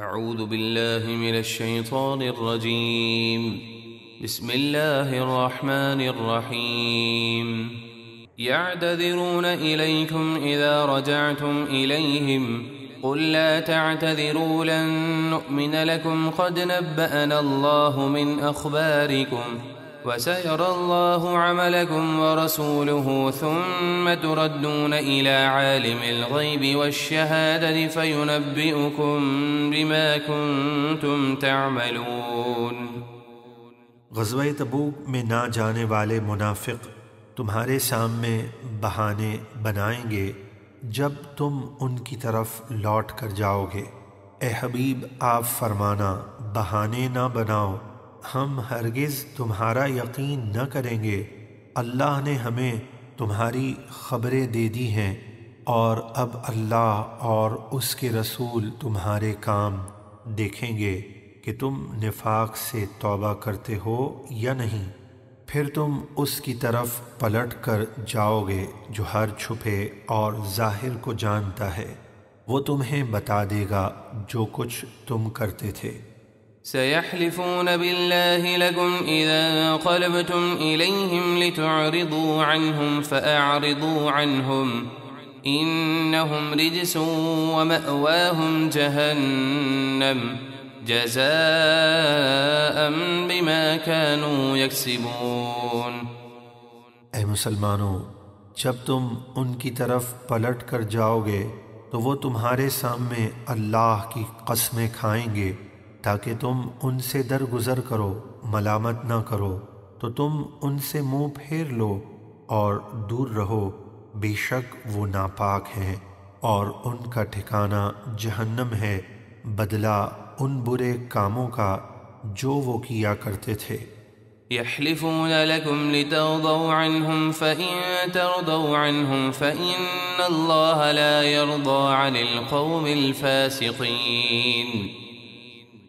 أعوذ بالله من الشيطان الرجيم. بسم الله الرحمن الرحيم. يعتذرون إليكم إذا رجعتم إليهم قل لا تعتذروا لن نؤمن لكم قد نبأنا الله من أخباركم وسيرى الله عملكم ورسوله ثم تردون إلى عالم الغيب والشهادة فينبئكم بما كنتم تعملون۔ غزوہ تبوک میں نہ جانے والے منافق تمہارے سامنے بہانے بنائیں گے جب تم ان کی طرف لوٹ کر جاؤ گے۔ اے حبیب آپ فرمانا بہانے نہ بناؤ، ہم ہرگز تمہارا یقین نہ کریں گے، اللہ نے ہمیں تمہاری خبریں دے دی ہیں، اور اب اللہ اور اس کے رسول تمہارے کام دیکھیں گے کہ تم نفاق سے توبہ کرتے ہو یا نہیں۔ پھر تم اس کی طرف پلٹ کر جاؤ گے جو ہر چھپے اور ظاہر کو جانتا ہے، وہ تمہیں بتا دے گا جو کچھ تم کرتے تھے۔ سيحلفون بالله لكم إذا انقلبتم إليهم لتعرضوا عنهم فأعرضوا عنهم إنهم رجس ومأواهم جهنم جزاء بما كانوا يكسبون۔ اے مسلمانوں، جب تم ان کی طرف پلٹ کر جاؤ گے تو وہ تمہارے سامنے اللہ کی قسمیں کھائیں گے تاکہ تم ان سے درگزر کرو، ملامت نہ کرو، تو تم ان سے منہ پھیر لو اور دور رہو، بے شک وہ ناپاک ہیں اور ان کا ٹھکانہ جہنم ہے، بدلہ ان برے کاموں کا جو وہ کیا کرتے تھے۔ يحلفون لكم لترضوا عنهم فإن ترضوا عنهم فإن الله لا يرضى عن القوم الفاسقين۔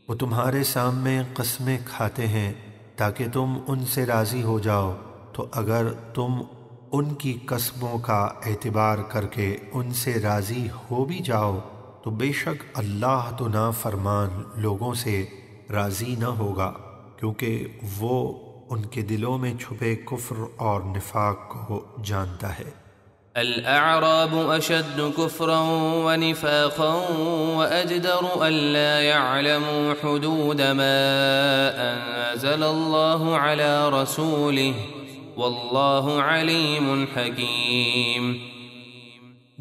وہ تمہارے سامنے قسمیں کھاتے ہیں تاکہ تم ان سے راضی ہو جاؤ، تو اگر تم ان کی قسموں کا اعتبار کر کے ان سے راضی ہو بھی جاؤ تو بے شک اللہ تو نافرمان لوگوں سے راضی نہ ہوگا، کیونکہ وہ ان کے دلوں میں چھپے کفر اور نفاق کو جانتا ہے۔ الأعراب أشد كفرا ونفاقا وأجدر ألا يعلموا حدود ما أنزل الله على رسوله والله عليم حكيم۔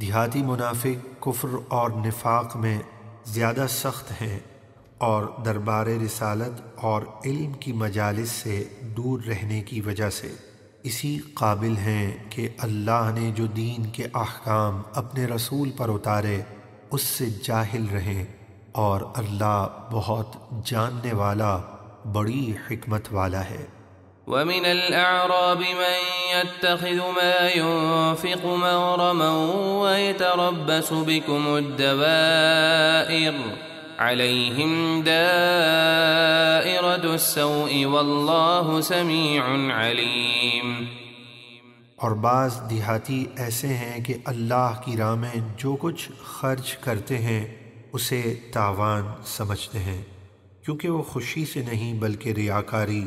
دیہاتی منافق کفر اور نفاق میں زیادہ سخت ہیں اور دربار رسالت اور علم کی مجالس سے دور رہنے کی وجہ سے اسی قابل ہیں کہ اللہ نے جو دین کے احکام اپنے رسول پر اتارے اس سے جاہل رہیں، اور اللہ بہت جاننے والا، بڑی حکمت والا ہے۔ ومن الأعراب من يتخذ ما ينفق مغرما ويتربص بكم الدوائر عليهم دائرة السوء والله سميع عليم۔ اور بعض دیہاتی ایسے ہیں کہ اللہ کی راہ میں جو کچھ خرچ کرتے ہیں اسے تاوان سمجھتے ہیں، کیونکہ وہ خوشی سے نہیں بلکہ ریاکاری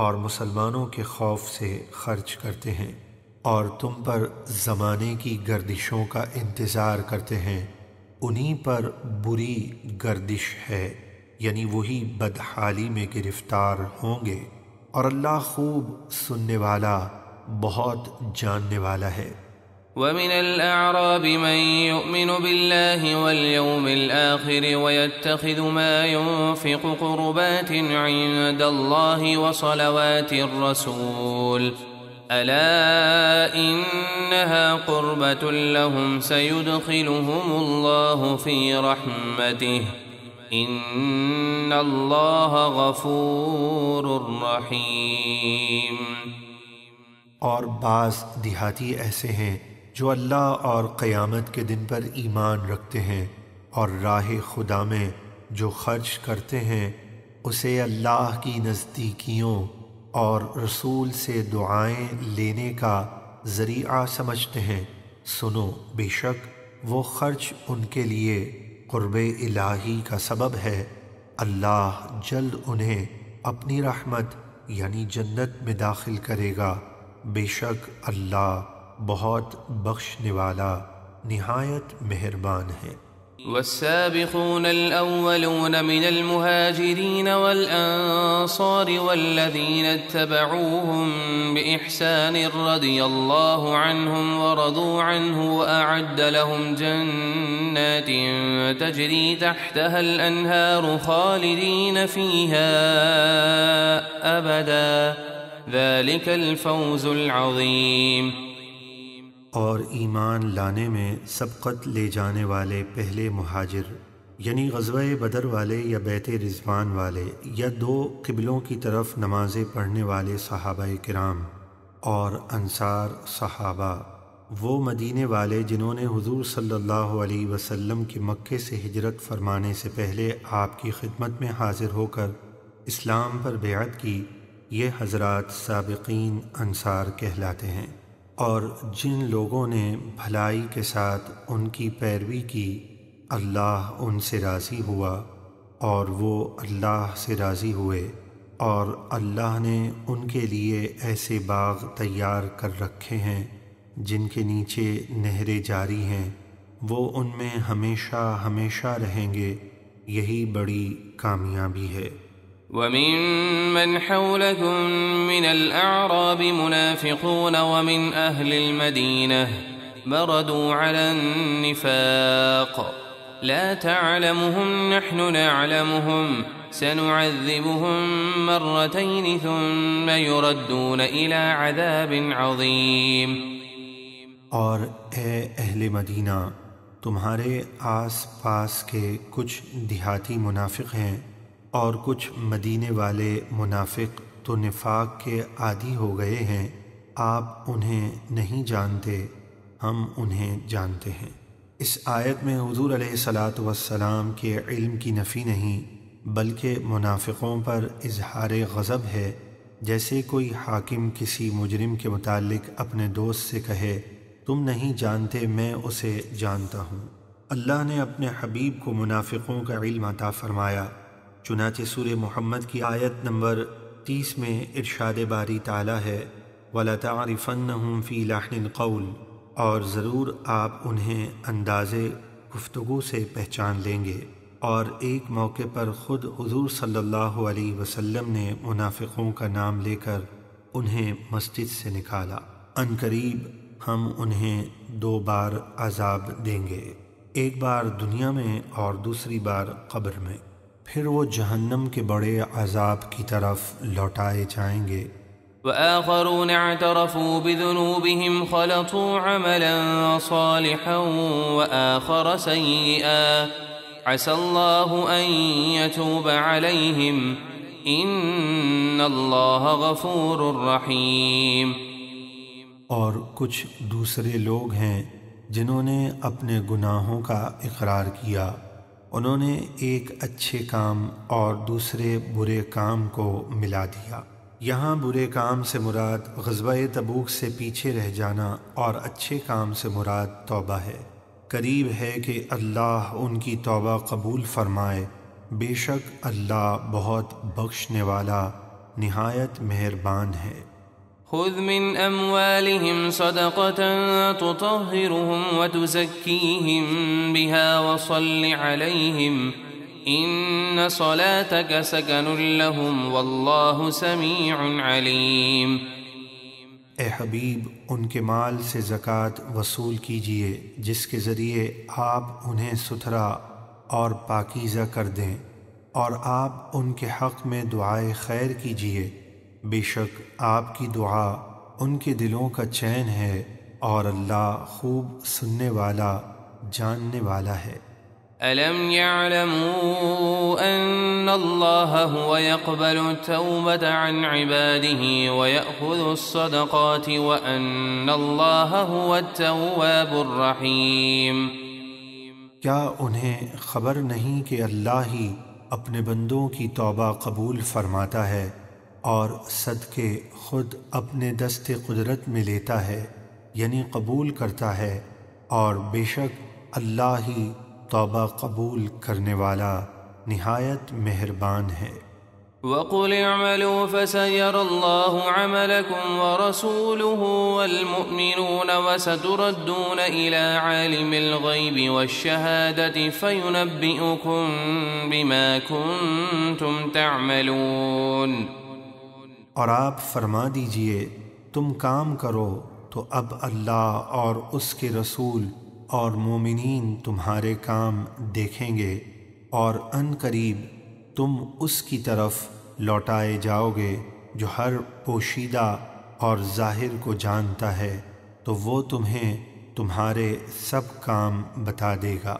اور مسلمانوں کے خوف سے خرچ کرتے ہیں، اور تم پر زمانے کی گردشوں کا انتظار کرتے ہیں، انہی پر بری گردش ہے، یعنی وہی بدحالی میں گرفتار ہوں گے، اور اللہ خوب سننے والا، بہت جاننے والا ہے۔ ومن الأعراب من يؤمن بالله واليوم الآخر ويتخذ ما ينفق قربات عند الله وصلوات الرسول ألا إنها قربة لهم سيدخلهم الله في رحمته إن الله غفور رحيم۔ اور بعض دیہاتی ایسے ہیں جو اللہ اور قیامت کے دن پر ایمان رکھتے ہیں اور راہ خدا میں جو خرچ کرتے ہیں اسے اللہ کی نزدیکیوں اور رسول سے دعائیں لینے کا ذریعہ سمجھتے ہیں، سنو بے شک وہ خرچ ان کے لیے قرب الہی کا سبب ہے، اللہ جلد انہیں اپنی رحمت یعنی جنت میں داخل کرے گا، بے شک اللہ بہت بخشنے والا نہایت مہربان ہے۔ والسابقون الأولون من المهاجرين والأنصار والذين اتبعوهم بإحسان رضي الله عنهم ورضوا عنه وأعد لهم جنات تجري تحتها الأنهار خالدين فيها أبدا ذلك الفوز العظيم۔ اور ایمان لانے میں سبقت لے جانے والے پہلے مہاجر یعنی غزوہ بدر والے یا بیت رضوان والے یا دو قبلوں کی طرف نمازیں پڑھنے والے صحابہ کرام اور انصار صحابہ، وہ مدینے والے جنہوں نے حضور صلی اللہ علیہ وسلم کی مکے سے ہجرت فرمانے سے پہلے آپ کی خدمت میں حاضر ہو کر اسلام پر بیعت کی، یہ حضرات سابقین انصار کہلاتے ہیں۔ اور جن لوگوں نے بھلائی کے ساتھ ان کی پیروی کی، اللہ ان سے راضی ہوا اور وہ اللہ سے راضی ہوئے، اور اللہ نے ان کے لیے ایسے باغ تیار کر رکھے ہیں جن کے نیچے نہریں جاری ہیں، وہ ان میں ہمیشہ ہمیشہ رہیں گے، یہی بڑی کامیابی ہے۔ ومن حولكم من الأعراب منافقون ومن أهل المدينة مردوا على النفاق لا تعلمهم نحن نعلمهم سنعذبهم مرتين ثم يردون إلى عذاب عظيم۔ اور اے اہل مدینہ، تمہارے آس پاس کے کچھ دیہاتی منافق ہیں اور کچھ مدینے والے منافق تو نفاق کے عادی ہو گئے ہیں، آپ انہیں نہیں جانتے، ہم انہیں جانتے ہیں۔ اس آیت میں حضور علیہ الصلاۃ والسلام کے علم کی نفی نہیں بلکہ منافقوں پر اظہار غضب ہے، جیسے کوئی حاکم کسی مجرم کے متعلق اپنے دوست سے کہے تم نہیں جانتے میں اسے جانتا ہوں۔ اللہ نے اپنے حبیب کو منافقوں کا علم عطا فرمایا، چنانچہ سورہ محمد کی آیت نمبر 30 میں ارشاد باری تعالیٰ ہے وَلَتَعْرِفَنَّهُمْ فِي لَحْنِ الْقَوْلِ، اور ضرور آپ انہیں انداز گفتگو سے پہچان لیں گے۔ اور ایک موقع پر خود حضور صلی اللہ علیہ وسلم نے منافقوں کا نام لے کر انہیں مسجد سے نکالا، عنقریب ہم انہیں 2 بار عذاب دیں گے، ایک بار دنیا میں اور دوسری بار قبر میں، پھر وہ جہنم کے بڑے عذاب کی طرف لوٹائے جائیں گے۔ وآخرون اعترفوا بذنوبهم خلطوا عملا صالحا وآخر سيئا عسى الله أن يتوب عليهم إن الله غفور رحيم۔ اور کچھ دوسرے لوگ ہیں جنہوں نے اپنے گناہوں کا اقرار کیا، انہوں نے ایک اچھے کام اور دوسرے برے کام کو ملا دیا۔ یہاں برے کام سے مراد غزوہ تبوک سے پیچھے رہ جانا اور اچھے کام سے مراد توبہ ہے۔ قریب ہے کہ اللہ ان کی توبہ قبول فرمائے، بے شک اللہ بہت بخشنے والا نہایت مہربان ہے۔ خذ من أموالهم صدقة تطهرهم وتزكيهم بها وصل عليهم إن صلاتك سكن لهم والله سميع عليم۔ اے حبیب، ان کے مال سے زکوٰۃ وصول کیجئے جس کے ذریعے آپ انہیں ستھرا اور پاکیزہ کر دیں، اور آپ ان کے حق میں دعائے خیر کیجئے، بے شک آپ کی دعا ان کے دلوں کا چین ہے اور اللہ خوب سننے والا جاننے والا ہے۔ أَلَمْ يَعْلَمُوا أَنَّ اللَّهَ هُوَ يَقْبَلُ التَّوْبَةَ عَنْ عِبَادِهِ وَيَأْخُذُ الصَّدَقَاتِ وَأَنَّ اللَّهَ هُوَ التَّوَّابُ الرَّحِيمُ۔ کیا انہیں خبر نہیں کہ اللہ ہی اپنے بندوں کی توبہ قبول فرماتا ہے اور صدقے خود اپنے دست قدرت میں لیتا ہے، یعنی قبول کرتا ہے، اور بے شک اللہ ہی توبہ قبول کرنے والا نہایت مہربان ہے۔ وَقُلِ اعْمَلُوا فَسَيَرَى اللَّهُ عَمَلَكُمْ وَرَسُولُهُ وَالْمُؤْمِنُونَ وَسَتُرَدُّونَ إِلَى عَالِمِ الْغَيْبِ وَالشَّهَادَةِ فَيُنَبِّئُكُم بِمَا كُنتُمْ تَعْمَلُونَ۔ اور آپ فرما دیجئے تم کام کرو تو اب اللہ اور اس کے رسول اور مومنین تمہارے کام دیکھیں گے، اور ان قریب تم اس کی طرف لوٹائے جاؤ گے جو ہر پوشیدہ اور ظاہر کو جانتا ہے، تو وہ تمہیں تمہارے سب کام بتا دے گا۔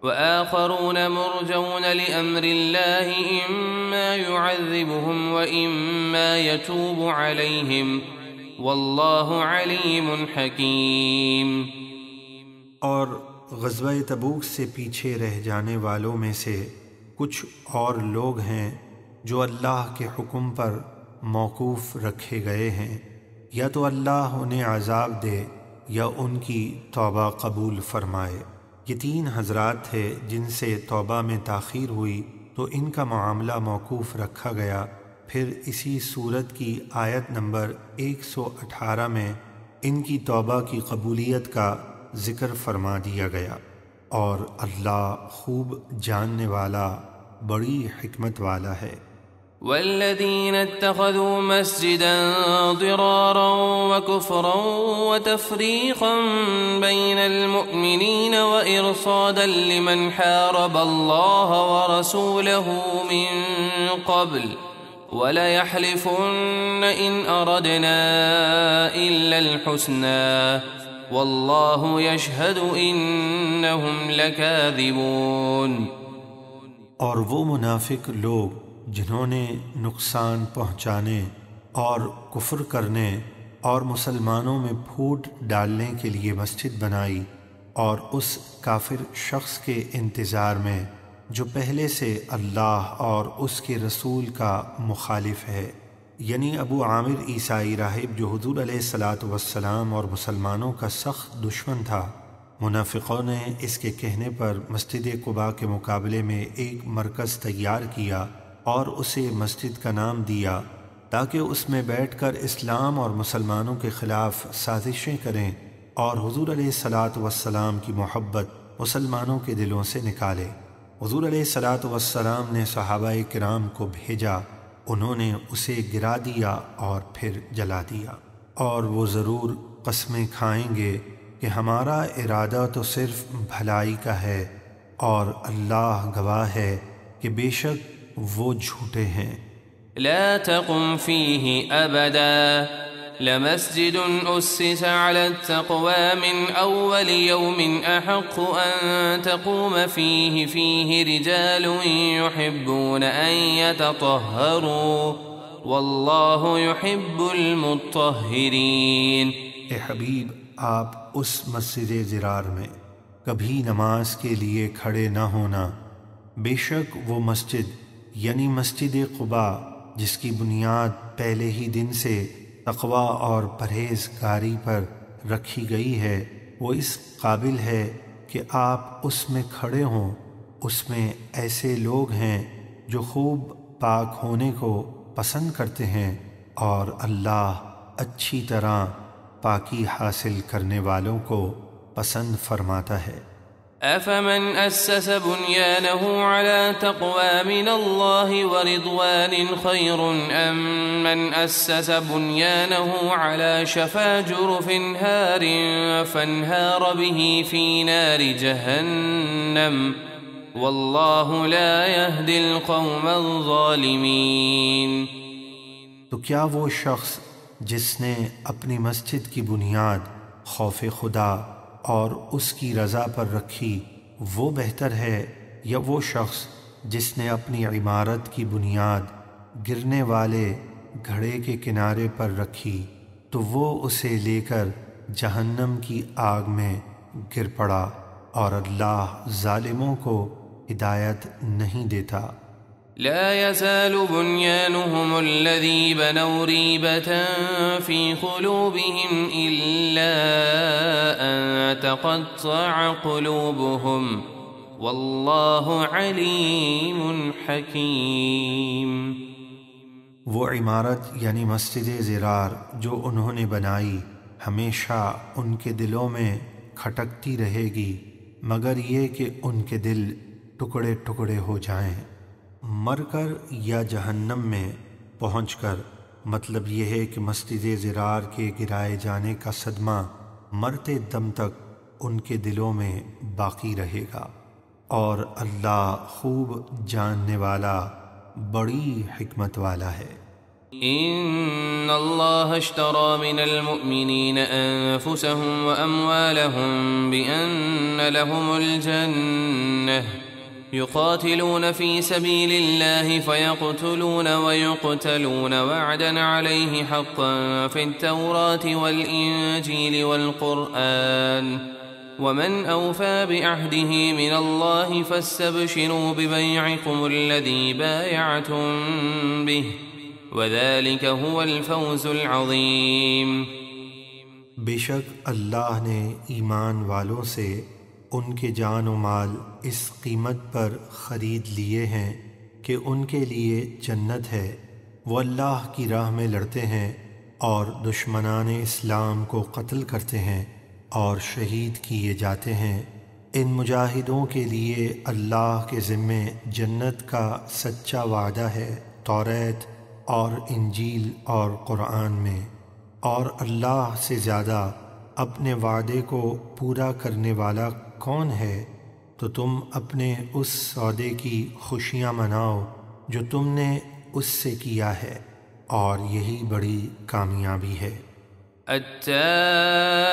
وآخرون مرجون لأمر الله إما يعذبهم وإما يتوب عليهم والله عليم حكيم۔ اور غزوہ تبوک سے پیچھے رہ جانے والوں میں سے کچھ اور لوگ ہیں جو اللہ کے حکم پر موقوف رکھے گئے ہیں، یا تو اللہ انہیں عذاب دے یا ان کی توبہ قبول فرمائے۔ یہ تین حضرات تھے جن سے توبہ میں تاخیر ہوئی تو ان کا معاملہ موقوف رکھا گیا۔ پھر اسی سورت کی آیت نمبر 118 میں ان کی توبہ کی قبولیت کا ذکر فرما دیا گیا، اور اللہ خوب جاننے والا بڑی حکمت والا ہے۔ والذين اتخذوا مسجدا ضرارا وكفرا وتفريقا بين المؤمنين وإرصادا لمن حارب الله ورسوله من قبل وليحلفن إن أردنا إلا الحسنى والله يشهد إنهم لكاذبون۔ اور وہ منافق لوگ جنہوں نے نقصان پہنچانے اور کفر کرنے اور مسلمانوں میں پھوٹ ڈالنے کے لیے مسجد بنائی، اور اس کافر شخص کے انتظار میں جو پہلے سے اللہ اور اس کے رسول کا مخالف ہے، یعنی ابو عامر عیسائی راہب جو حضور علیہ الصلاۃ والسلام اور مسلمانوں کا سخت دشمن تھا۔ منافقوں نے اس کے کہنے پر مسجد قباء کے مقابلے میں ایک مرکز تیار کیا اور اسے مسجد کا نام دیا تاکہ اس میں بیٹھ کر اسلام اور مسلمانوں کے خلاف سازشیں کریں اور حضور علیہ الصلاۃ والسلام کی محبت مسلمانوں کے دلوں سے نکالے۔ حضور علیہ الصلاۃ والسلام نے صحابہ کرام کو بھیجا، انہوں نے اسے گرا دیا اور پھر جلا دیا، اور وہ ضرور قسمیں کھائیں گے کہ ہمارا ارادہ تو صرف بھلائی کا ہے، اور اللہ گواہ ہے کہ بے شک وہ جھوٹے ہیں۔ لا تقم فيه أبدا لمسجد أسس على التقوى من أول يوم أحق أن تقوم فيه رجال يحبون أن يتطهروا والله يحب المطهرين۔ اے حبیب، آپ اس مسجد ضرار میں کبھی نماز کے لیے کھڑے نہ ہونا، بے شک وہ مسجد یعنی مسجد قباء جس کی بنیاد پہلے ہی دن سے تقوی اور پرہیزگاری پر رکھی گئی ہے، وہ اس قابل ہے کہ آپ اس میں کھڑے ہوں۔ اس میں ایسے لوگ ہیں جو خوب پاک ہونے کو پسند کرتے ہیں، اور اللہ اچھی طرح پاکی حاصل کرنے والوں کو پسند فرماتا ہے۔ أفمن أسس بنيانه على تقوى من الله ورضوان خير أم من أسس بنيانه على شفا جرف هار فانهار به في نار جهنم والله لا يهدي القوم الظالمين۔ تو کیا وہ شخص جس نے اپنی مسجد کی بنیاد خوف خدا اور اس کی رضا پر رکھی وہ بہتر ہے، یا وہ شخص جس نے اپنی عمارت کی بنیاد گرنے والے گھڑے کے کنارے پر رکھی تو وہ اسے لے کر جہنم کی آگ میں گر پڑا، اور اللہ ظالموں کو ہدایت نہیں دیتا۔ لا يزال بنيانهم الذي بنوا ريبة في قلوبهم إلا أن تقطع قلوبهم واللہ علیم حکیم۔ وہ عمارت یعنی مسجد زرار جو انہوں نے بنائی ہمیشہ ان کے دلوں میں کھٹکتی رہے گی مگر یہ کہ ان کے دل ٹکڑے ٹکڑے ہو جائیں، مر کر یا جہنم میں پہنچ کر۔ مطلب یہ ہے کہ مسجد زرار کے گرائے جانے کا صدمہ مرتے دم تک ان کے دلوں میں باقی رہے گا، اور اللہ خوب جاننے والا بڑی حکمت والا ہے۔ ان اللہ اشترى من المؤمنین انفسهم واموالهم بان لهم الجنة يقاتلون في سبيل الله فيقتلون ويقتلون وعدا عليه حقا في التوراة والإنجيل والقرآن ومن أوفى بعهده من الله فاستبشروا ببيعكم الذي بايعتم به وذلك هو الفوز العظيم۔ بے شک اللہ نے ایمان والوں سے ان کے جان و مال اس قیمت پر خرید لیے ہیں کہ ان کے لیے جنت ہے، وہ اللہ کی راہ میں لڑتے ہیں اور دشمنان اسلام کو قتل کرتے ہیں اور شہید کیے جاتے ہیں۔ ان مجاہدوں کے لیے اللہ کے ذمے جنت کا سچا وعدہ ہے توریت اور انجیل اور قرآن میں، اور اللہ سے زیادہ اپنے وعدے کو پورا کرنے والا کون ہے؟ تو تم اپنے اس سودے کی خوشیاں مناؤ جو تم نے اس سے کیا ہے، اور یہی بڑی کامیابی ہے۔ التائبون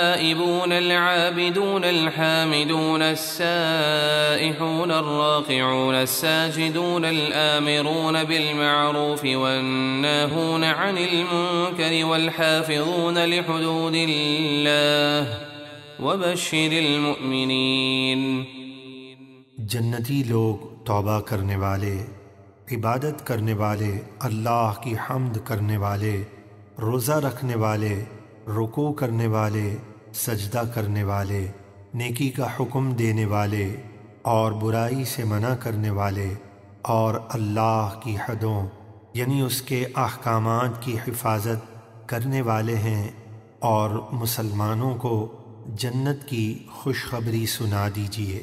العابدون الحامدون السائحون الراكعون الساجدون الآمرون بالمعروف والناهون عن المنكر والحافظون لحدود الله وبشر المؤمنین۔ جنتی لوگ توبہ کرنے والے، عبادت کرنے والے، اللہ کی حمد کرنے والے، روزہ رکھنے والے، رکوع کرنے والے، سجدہ کرنے والے، نیکی کا حکم دینے والے اور برائی سے منع کرنے والے، اور اللہ کی حدوں یعنی اس کے احکامات کی حفاظت کرنے والے ہیں، اور مسلمانوں کو جنت کی خوشخبری سنا دیجیے۔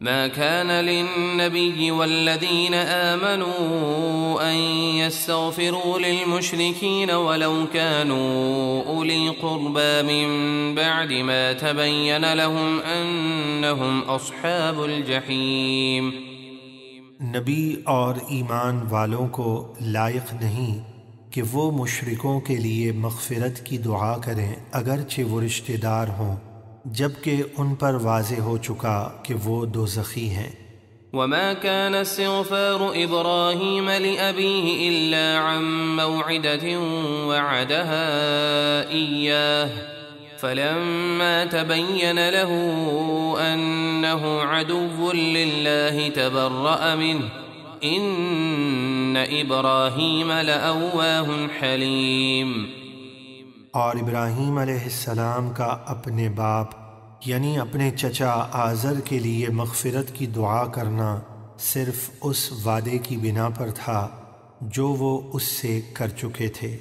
ما كان للنبي والذين آمنوا أن يستغفروا للمشركين ولو كانوا أولي قربى من بعد ما تبين لهم أنهم أصحاب الجحيم۔ نبی اور ایمان والوں کو لائق نہیں کہ وہ مشرکوں کے لیے مغفرت کی دعا کریں اگرچہ وہ رشتہ دار ہوں، جبکہ ان پر واضح ہو چکا کہ وہ دوزخی ہیں۔ وما كان استغفار إبراهيم لأبيه إلا عن موعدة وعدها إياه فلما تبين له أنه عدو لله تبرأ منه إن إبراهيم لأواه حليم۔ اور ابراہیم علیہ السلام کا اپنے باپ یعنی اپنے چچا آزر کے لیے مغفرت کی دعا کرنا صرف اس وعدے کی بنا پر تھا جو وہ اس سے کر چکے تھے،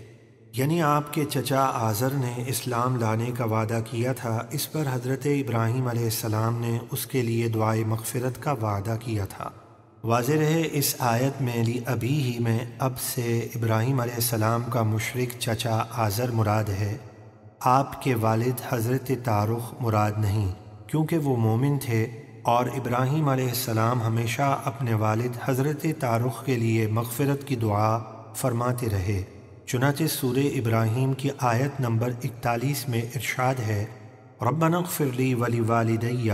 یعنی آپ کے چچا آزر نے اسلام لانے کا وعدہ کیا تھا، اس پر حضرت ابراہیم علیہ السلام نے اس کے لیے دعائے مغفرت کا وعدہ کیا تھا۔ واضح رہے اس آیت میں لی ابی ہی میں اب سے ابراہیم علیہ السلام کا مشرک چچا آزر مراد ہے، آپ کے والد حضرت تارخ مراد نہیں، کیونکہ وہ مومن تھے، اور ابراہیم علیہ السلام ہمیشہ اپنے والد حضرت تارخ کے لیے مغفرت کی دعا فرماتے رہے۔ چنانچہ سورہ ابراہیم کی آیت نمبر 41 میں ارشاد ہے، ربنا اغفر لی ولی والدی۔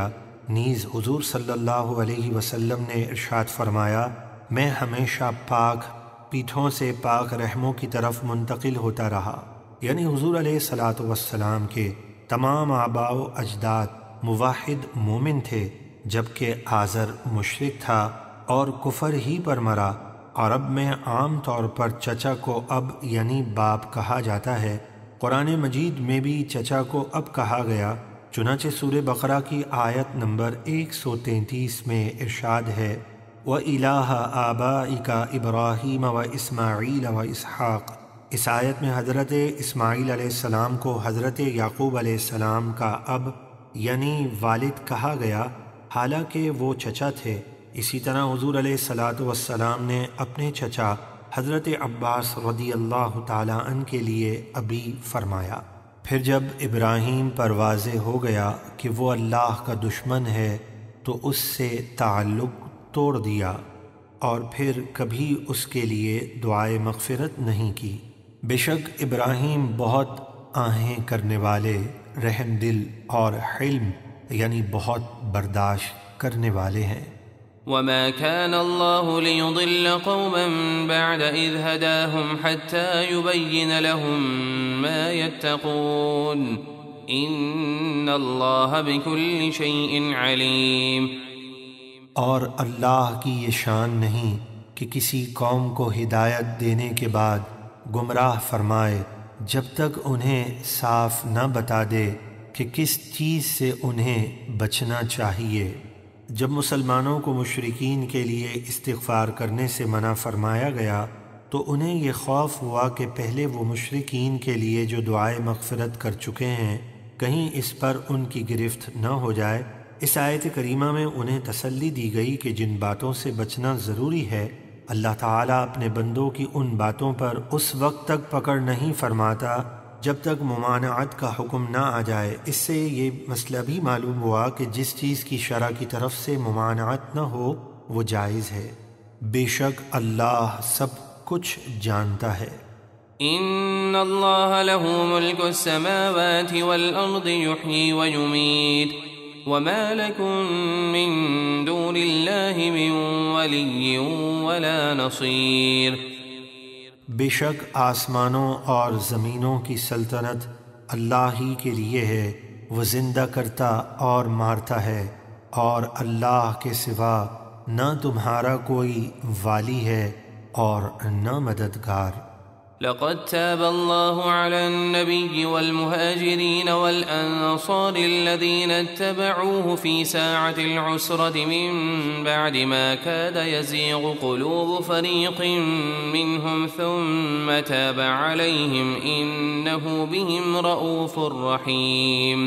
نیز حضور صلی اللہ علیہ وسلم نے ارشاد فرمایا، میں ہمیشہ پاک پیٹھوں سے پاک رحموں کی طرف منتقل ہوتا رہا، یعنی حضور علیہ السلام کے تمام آباء و اجداد موحد مومن تھے، جبکہ آزر مشرک تھا اور کفر ہی پر مرا۔ عرب میں عام طور پر چچا کو اب یعنی باپ کہا جاتا ہے، قرآن مجید میں بھی چچا کو اب کہا گیا، چنانچہ سورہ بقرہ کی آیت نمبر 133 میں ارشاد ہے وَإِلَٰهَ آبَائِكَ إِبْرَاهِيمَ وَإِسْمَاعِيلَ وَإِسْحَاقَ۔ اس آیت میں حضرت اسماعیل علیہ السلام کو حضرت یعقوب علیہ السلام کا اب یعنی والد کہا گیا، حالانکہ وہ چچا تھے۔ اسی طرح حضور علیہ السلام نے اپنے چچا حضرت عباس رضی اللہ تعالیٰ عنہ کے لیے ابی فرمایا۔ پھر جب ابراہیم پر واضح ہو گیا کہ وہ اللہ کا دشمن ہے تو اس سے تعلق توڑ دیا اور پھر کبھی اس کے لیے دعائے مغفرت نہیں کی۔ بے شک ابراہیم بہت آہیں کرنے والے، رحم دل اور حلم یعنی بہت برداشت کرنے والے ہیں۔ وما كان الله ليضل قوما بعد إذ هداهم حتى يبين لهم ما يتقون إن الله بكل شيء عليم۔ اور اللہ کی یہ شان نہیں کہ کسی قوم کو ہدایت دینے کے بعد گمراہ فرمائے جب تک انہیں صاف نہ بتا دے کہ کس چیز سے انہیں بچنا چاہیے۔ جب مسلمانوں کو مشرکین کے لیے استغفار کرنے سے منع فرمایا گیا تو انہیں یہ خوف ہوا کہ پہلے وہ مشرکین کے لیے جو دعائے مغفرت کر چکے ہیں کہیں اس پر ان کی گرفت نہ ہو جائے۔ اس آیت کریمہ میں انہیں تسلی دی گئی کہ جن باتوں سے بچنا ضروری ہے اللہ تعالیٰ اپنے بندوں کی ان باتوں پر اس وقت تک پکڑ نہیں فرماتا جب تک ممانعت کا حکم نہ آ جائے۔ اس سے یہ مسئلہ بھی معلوم ہوا کہ جس چیز کی شرع کی طرف سے ممانعت نہ ہو وہ جائز ہے۔ بے شک اللہ سب کچھ جانتا ہے۔ ان اللہ لہ ملک السماوات والارض یحیی ویمیت وما لکم من دون اللہ من ولی ولا نصیر۔ بے شک آسمانوں اور زمینوں کی سلطنت اللہ ہی کے لیے ہے، وہ زندہ کرتا اور مارتا ہے، اور اللہ کے سوا نہ تمہارا کوئی والی ہے اور نہ مددگار۔ لقد تاب الله على النبي والمهاجرين والأنصار الذين اتبعوه في ساعة العسرة من بعد ما كاد يزيغ قلوب فريق منهم ثم تاب عليهم إنه بهم رؤوف رحيم۔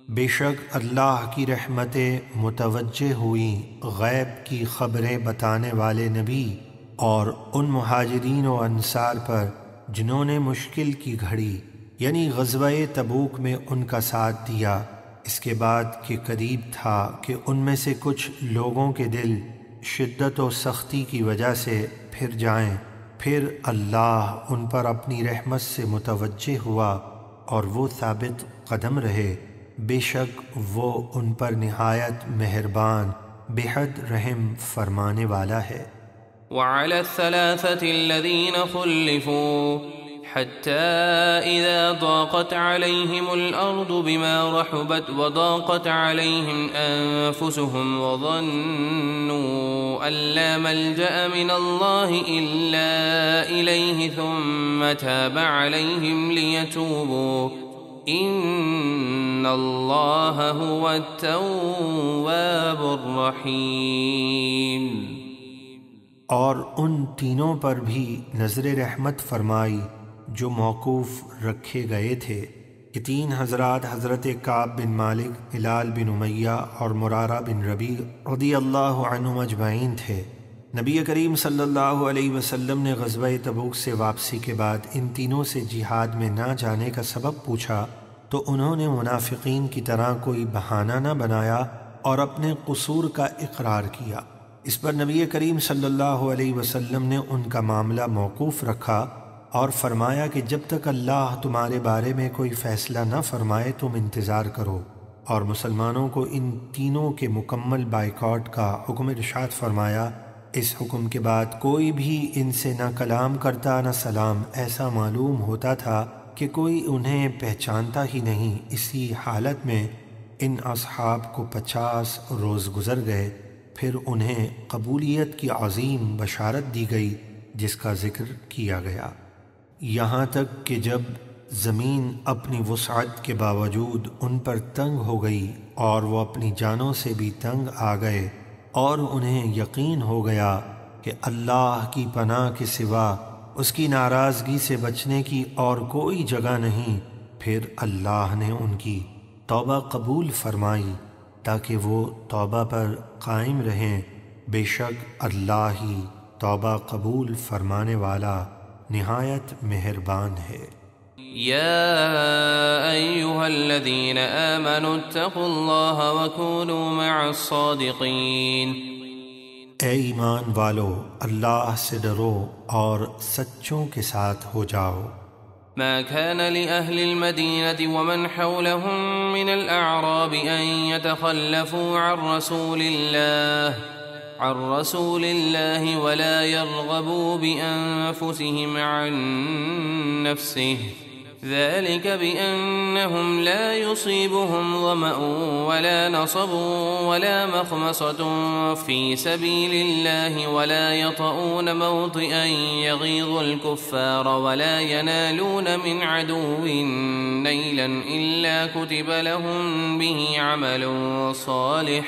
بے شک اللہ کی رحمتیں متوجہ ہوئیں غیب کی خبریں بتانے والے نبی اور ان مہاجرین و انصار پر جنہوں نے مشکل کی گھڑی یعنی غزوہ تبوک میں ان کا ساتھ دیا، اس کے بعد کہ قریب تھا کہ ان میں سے کچھ لوگوں کے دل شدت و سختی کی وجہ سے پھر جائیں، پھر اللہ ان پر اپنی رحمت سے متوجہ ہوا اور وہ ثابت قدم رہے۔ بے شک وہ ان پر نہایت مہربان، بے حد رحم فرمانے والا ہے۔ وعلى الثلاثة الذين خلفوا حتى إذا ضاقت عليهم الأرض بما رحبت وضاقت عليهم أنفسهم وظنوا أن لا ملجأ من الله إلا إليه ثم تاب عليهم ليتوبوا إن الله هو التواب الرحيم۔ اور ان تینوں پر بھی نظر رحمت فرمائی جو موقوف رکھے گئے تھے۔ یہ تین حضرات حضرت کعب بن مالک، ہلال بن امیہ اور مرارہ بن ربیع رضی اللہ عنہم اجمعین تھے۔ نبی کریم صلی اللہ علیہ وسلم نے غزوہ تبوک سے واپسی کے بعد ان تینوں سے جہاد میں نہ جانے کا سبب پوچھا تو انہوں نے منافقین کی طرح کوئی بہانہ نہ بنایا اور اپنے قصور کا اقرار کیا۔ اس پر نبی کریم صلی اللہ علیہ وسلم نے ان کا معاملہ موقوف رکھا اور فرمایا کہ جب تک اللہ تمہارے بارے میں کوئی فیصلہ نہ فرمائے تم انتظار کرو، اور مسلمانوں کو ان تینوں کے مکمل بائیکاٹ کا حکم ارشاد فرمایا۔ اس حکم کے بعد کوئی بھی ان سے نہ کلام کرتا نہ سلام، ایسا معلوم ہوتا تھا کہ کوئی انہیں پہچانتا ہی نہیں۔ اسی حالت میں ان اصحاب کو 50 روز گزر گئے، پھر انہیں قبولیت کی عظیم بشارت دی گئی جس کا ذکر کیا گیا، یہاں تک کہ جب زمین اپنی وسعت کے باوجود ان پر تنگ ہو گئی اور وہ اپنی جانوں سے بھی تنگ آ گئے، اور انہیں یقین ہو گیا کہ اللہ کی پناہ کے سوا اس کی ناراضگی سے بچنے کی اور کوئی جگہ نہیں، پھر اللہ نے ان کی توبہ قبول فرمائی تاکہ وہ توبہ پر قائم رہیں۔ بے شک اللہ ہی توبہ قبول فرمانے والا نہایت مہربان ہے۔ يا أيها الذين آمنوا اتقوا الله وكونوا مع الصادقين۔ اے ایمان والو، اللہ سے ڈرو اور سچوں کے ساتھ ہو جاؤ۔ ما كان لأهل المدينة ومن حولهم من الأعراب أن يتخلفوا عن رسول الله ولا يرغبوا بأنفسهم عن نفسه، ذلك بأنهم لا يصيبهم ظمأ ولا نصب ولا مخمصة في سبيل الله ولا يطؤون موطئا يغيظ الكفار ولا ينالون من عدو نيلا إلا كتب لهم به عمل صالح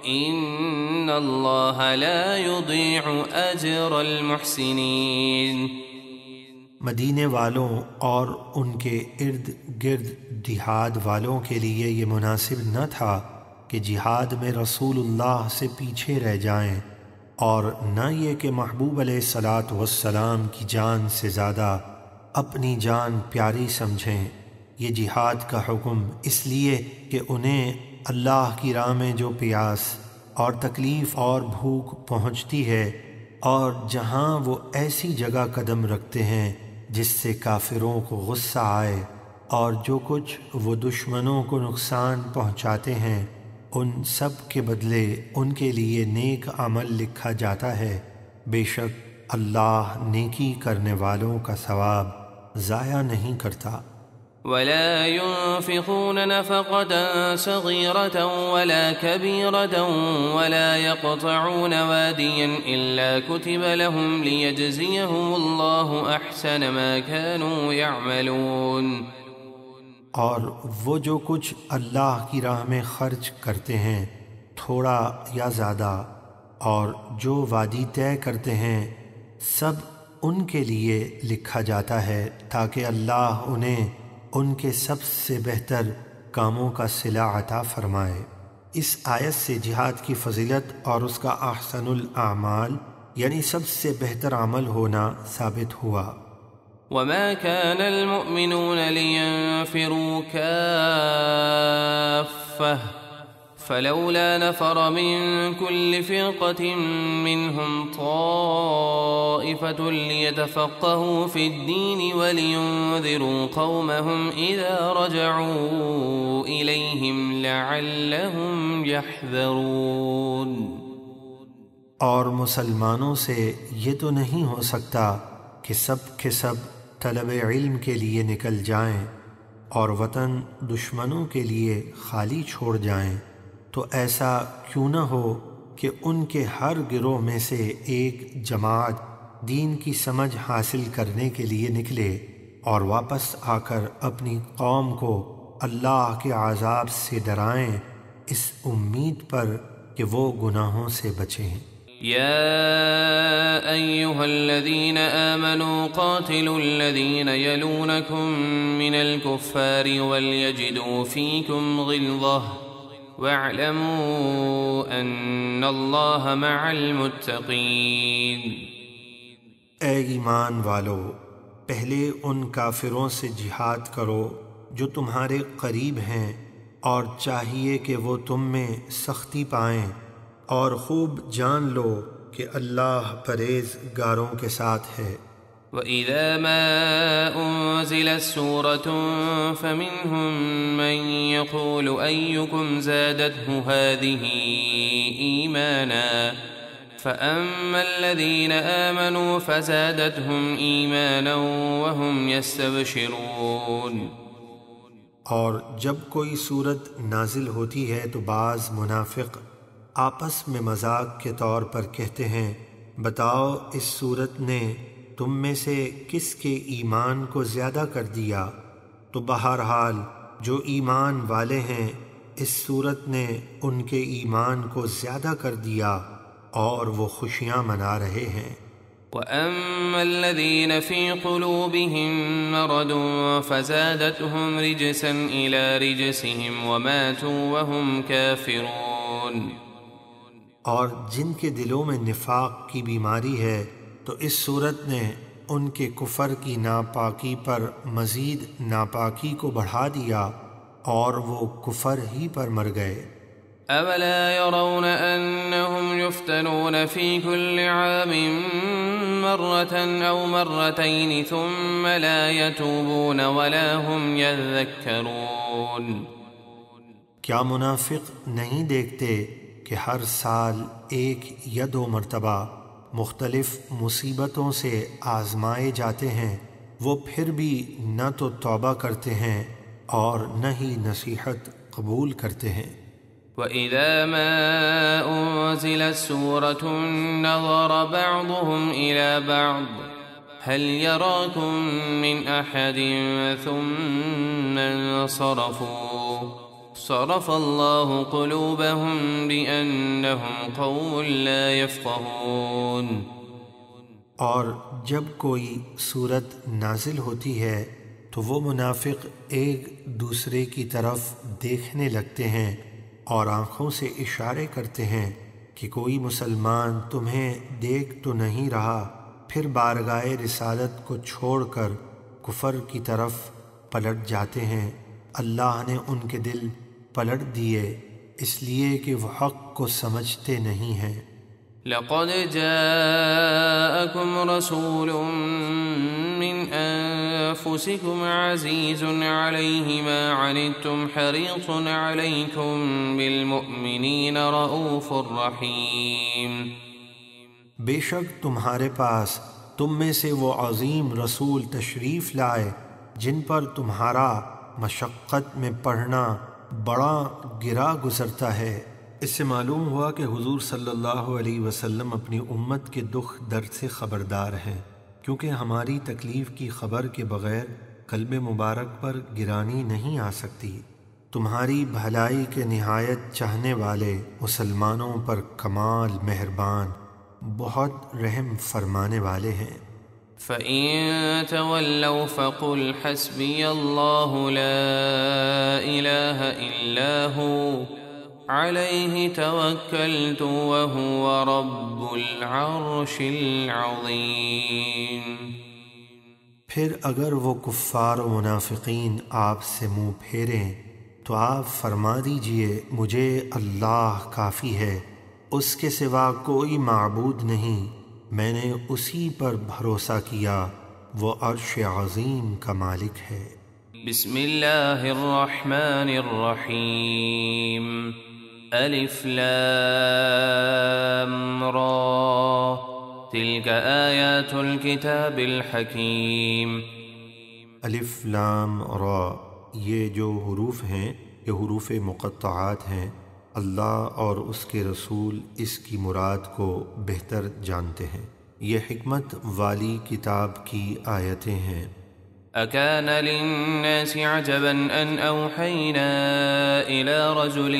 إن الله لا يضيع أجر المحسنين۔ مدینے والوں اور ان کے ارد گرد جہاد والوں کے لیے یہ مناسب نہ تھا کہ جہاد میں رسول اللہ سے پیچھے رہ جائیں، اور نہ یہ کہ محبوب علیہ الصلاۃ والسلام کی جان سے زیادہ اپنی جان پیاری سمجھیں۔ یہ جہاد کا حکم اس لیے کہ انہیں اللہ کی راہ میں جو پیاس اور تکلیف اور بھوک پہنچتی ہے، اور جہاں وہ ایسی جگہ قدم رکھتے ہیں جس سے کافروں کو غصہ آئے، اور جو کچھ وہ دشمنوں کو نقصان پہنچاتے ہیں، ان سب کے بدلے ان کے لیے نیک عمل لکھا جاتا ہے۔ بے شک اللہ نیکی کرنے والوں کا ثواب ضائع نہیں کرتا۔ ولا ينفقون نفقة صغيرة ولا كبيرة ولا يقطعون واديا إلا كتب لهم ليجزيهم الله أحسن ما كانوا يعملون۔ اور وہ جو کچھ اللہ کی راہ میں خرچ کرتے ہیں، تھوڑا یا زیادہ، اور جو وادی طے کرتے ہیں، سب ان کے لیے لکھا جاتا ہے تاکہ اللہ انہیں ان کے سب سے بہتر کاموں کا صلہ عطا فرمائے۔ اس آیت سے جہاد کی فضیلت اور اس کا احسن الاعمال یعنی سب سے بہتر عمل ہونا ثابت ہوا۔ وما كان المؤمنون لينفروا كافة فلولا نفر من كل فرقة منهم طائفة ليتفقهوا في الدين ولينذروا قومهم إذا رجعوا إليهم لعلهم يحذرون۔ اور مسلمانوں سے یہ تو نہیں ہو سکتا کہ سب کے سب طلب علم کے لیے نکل جائیں اور وطن دشمنوں کے لیے خالی چھوڑ جائیں، تو ایسا کیوں نہ ہو کہ ان کے ہر گروہ میں سے ایک جماعت دین کی سمجھ حاصل کرنے کے لیے نکلے اور واپس آ کر اپنی قوم کو اللہ کے عذاب سے ڈرائیں، اس امید پر کہ وہ گناہوں سے بچیں۔ يا أيها الذين آمنوا قاتلوا الذين يلونكم من الكفار وليجدوا فيكم غلظة واعلموا أن الله مع المتقين۔ اے ایمان والو، پہلے ان کافروں سے جہاد کرو جو تمہارے قریب ہیں، اور چاہیے کہ وہ تم میں سختی پائیں، اور خوب جان لو کہ اللہ پرہیزگاروں کے ساتھ ہے۔ وَإِذَا مَا أُنزِلَتْ سُورَةٌ فَمِنْهُمْ مَنْ يَقُولُ أَيُّكُمْ زَادَتْهُ هَذِهِ إِيمَانًا فَأَمَّا الَّذِينَ آمَنُوا فَزَادَتْهُمْ إِيمَانًا وَهُمْ يَسْتَبْشِرُونَ۔ اور جب کوئی صورت نازل ہوتی ہے تو بعض منافق آپس میں مذاق کے طور پر کہتے ہیں، بتاؤ اس صورت نے تم میں سے کس کے ایمان کو زیادہ کر دیا؟ تو بہرحال جو ایمان والے ہیں اس صورت نے ان کے ایمان کو زیادہ کر دیا اور وہ خوشیاں منا رہے ہیں۔ وَأَمَّا الَّذِينَ فِي قُلُوبِهِم مَّرَضٌ فَزَادَتْهُمْ رِجْسًا إِلَى رِجْسِهِمْ وَمَاتُوا وَهُمْ كَافِرُونَ، اور جن کے دلوں میں نفاق کی بیماری ہے تو اس صورت نے ان کے کفر کی ناپاکی پر مزید ناپاکی کو بڑھا دیا اور وہ کفر ہی پر مر گئے۔ أَوَلَا يَرَوْنَ أَنَّهُمْ يُفْتَنُونَ فِي كُلِّ عَامٍ مَّرَّةً أَوْ مَرَّتَيْنِ ثُمَّ لَا يَتُوبُونَ وَلَا هُمْ يَذَّكَّرُونَ، کیا منافق نہیں دیکھتے کہ ہر سال ایک یا دو مرتبہ مختلف مصیبتوں سے آزمائے جاتے ہیں، وہ پھر بھی نہ تو توبہ کرتے ہیں اور نہ ہی نصیحت قبول کرتے ہیں۔ وَإِذَا مَا أُنزِلَتْ سُورَةٌ نَظَرَ بَعْضُهُمْ إِلَى بَعْضٍ هَلْ يَرَاكُم مِّنْ أَحَدٍ ثُمَّ انصَرَفُوا صَرَفَ اللَّهُ قُلُوبَهُم بِأَنَّهُمْ قَوْمٌ لَّا يَفْقَهُونَ، اور جب کوئی صورت نازل ہوتی ہے تو وہ منافق ایک دوسرے کی طرف دیکھنے لگتے ہیں اور آنکھوں سے اشارے کرتے ہیں کہ کوئی مسلمان تمہیں دیکھ تو نہیں رہا، پھر بارگاہ رسالت کو چھوڑ کر کفر کی طرف پلٹ جاتے ہیں۔ اللہ نے ان کے دل پلٹ دیے اس لیے کہ وہ حق کو سمجھتے نہیں ہیں۔ لقد جاءكم رسول من أنفسكم عزيز عليه ما عنتم حريص عليكم بالمؤمنين رؤوف رحيم، بے شک تمہارے پاس تم میں سے وہ عظیم رسول تشریف لائے جن پر تمہارا مشقت میں پڑھنا بڑا گرا گزرتا ہے۔ اس سے معلوم ہوا کہ حضور صلی اللہ علیہ وسلم اپنی امت کے دکھ درد سے خبردار ہیں، کیونکہ ہماری تکلیف کی خبر کے بغیر قلب مبارک پر گرانی نہیں آ سکتی۔ تمہاری بھلائی کے نہایت چاہنے والے مسلمانوں پر کمال مہربان، بہت رحم فرمانے والے ہیں۔ فَإِن تَوَلَّوْا فَقُلْ حَسْبِيَ اللَّهُ لَا إِلَٰهَ إِلَّا هُوَ عَلَيْهِ تَوَكَّلْتُ وَهُوَ رَبُّ الْعَرْشِ الْعَظِيمِ، پھر اگر وہ کفار و منافقین آپ سے منہ پھیریں تو آپ فرما دیجئے مجھے اللہ کافی ہے، اس کے سوا کوئی معبود نہیں، میں نے اسی پر بھروسہ کیا، وہ عرش عظیم کا مالک ہے۔ بسم اللہ الرحمن الرحیم، الف لام را، تلک آیات الکتاب الحکیم۔ الف لام را، یہ جو حروف ہیں یہ حروف مقطعات ہیں، اللہ اور اس کے رسول اس کی مراد کو بہتر جانتے ہیں، یہ حکمت والی کتاب کی آیتیں ہیں۔ أكان للناس عجبا أن أوحينا إلى رجل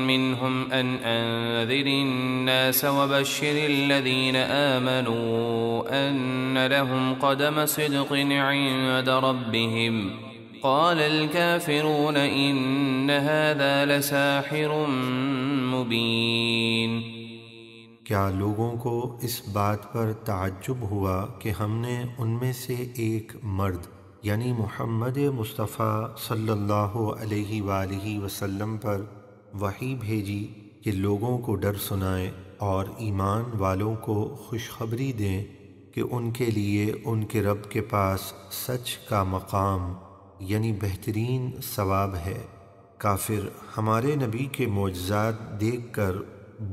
منهم أن أنذر الناس وبشر الذين آمنوا أن لهم قدم صدق عند ربهم قال الكافرون إن هذا لساحر مبين۔ کیا لوگوں کو اس بات پر تعجب ہوا کہ ہم نے ان میں سے ایک مرد یعنی محمد مصطفیٰ صلی اللہ علیہ وآلہ وسلم پر وحی بھیجی کہ لوگوں کو ڈر سنائیں اور ایمان والوں کو خوشخبری دیں کہ ان کے لیے ان کے رب کے پاس سچ کا مقام یعنی بہترین ثواب ہے۔ کافر ہمارے نبی کے معجزات دیکھ کر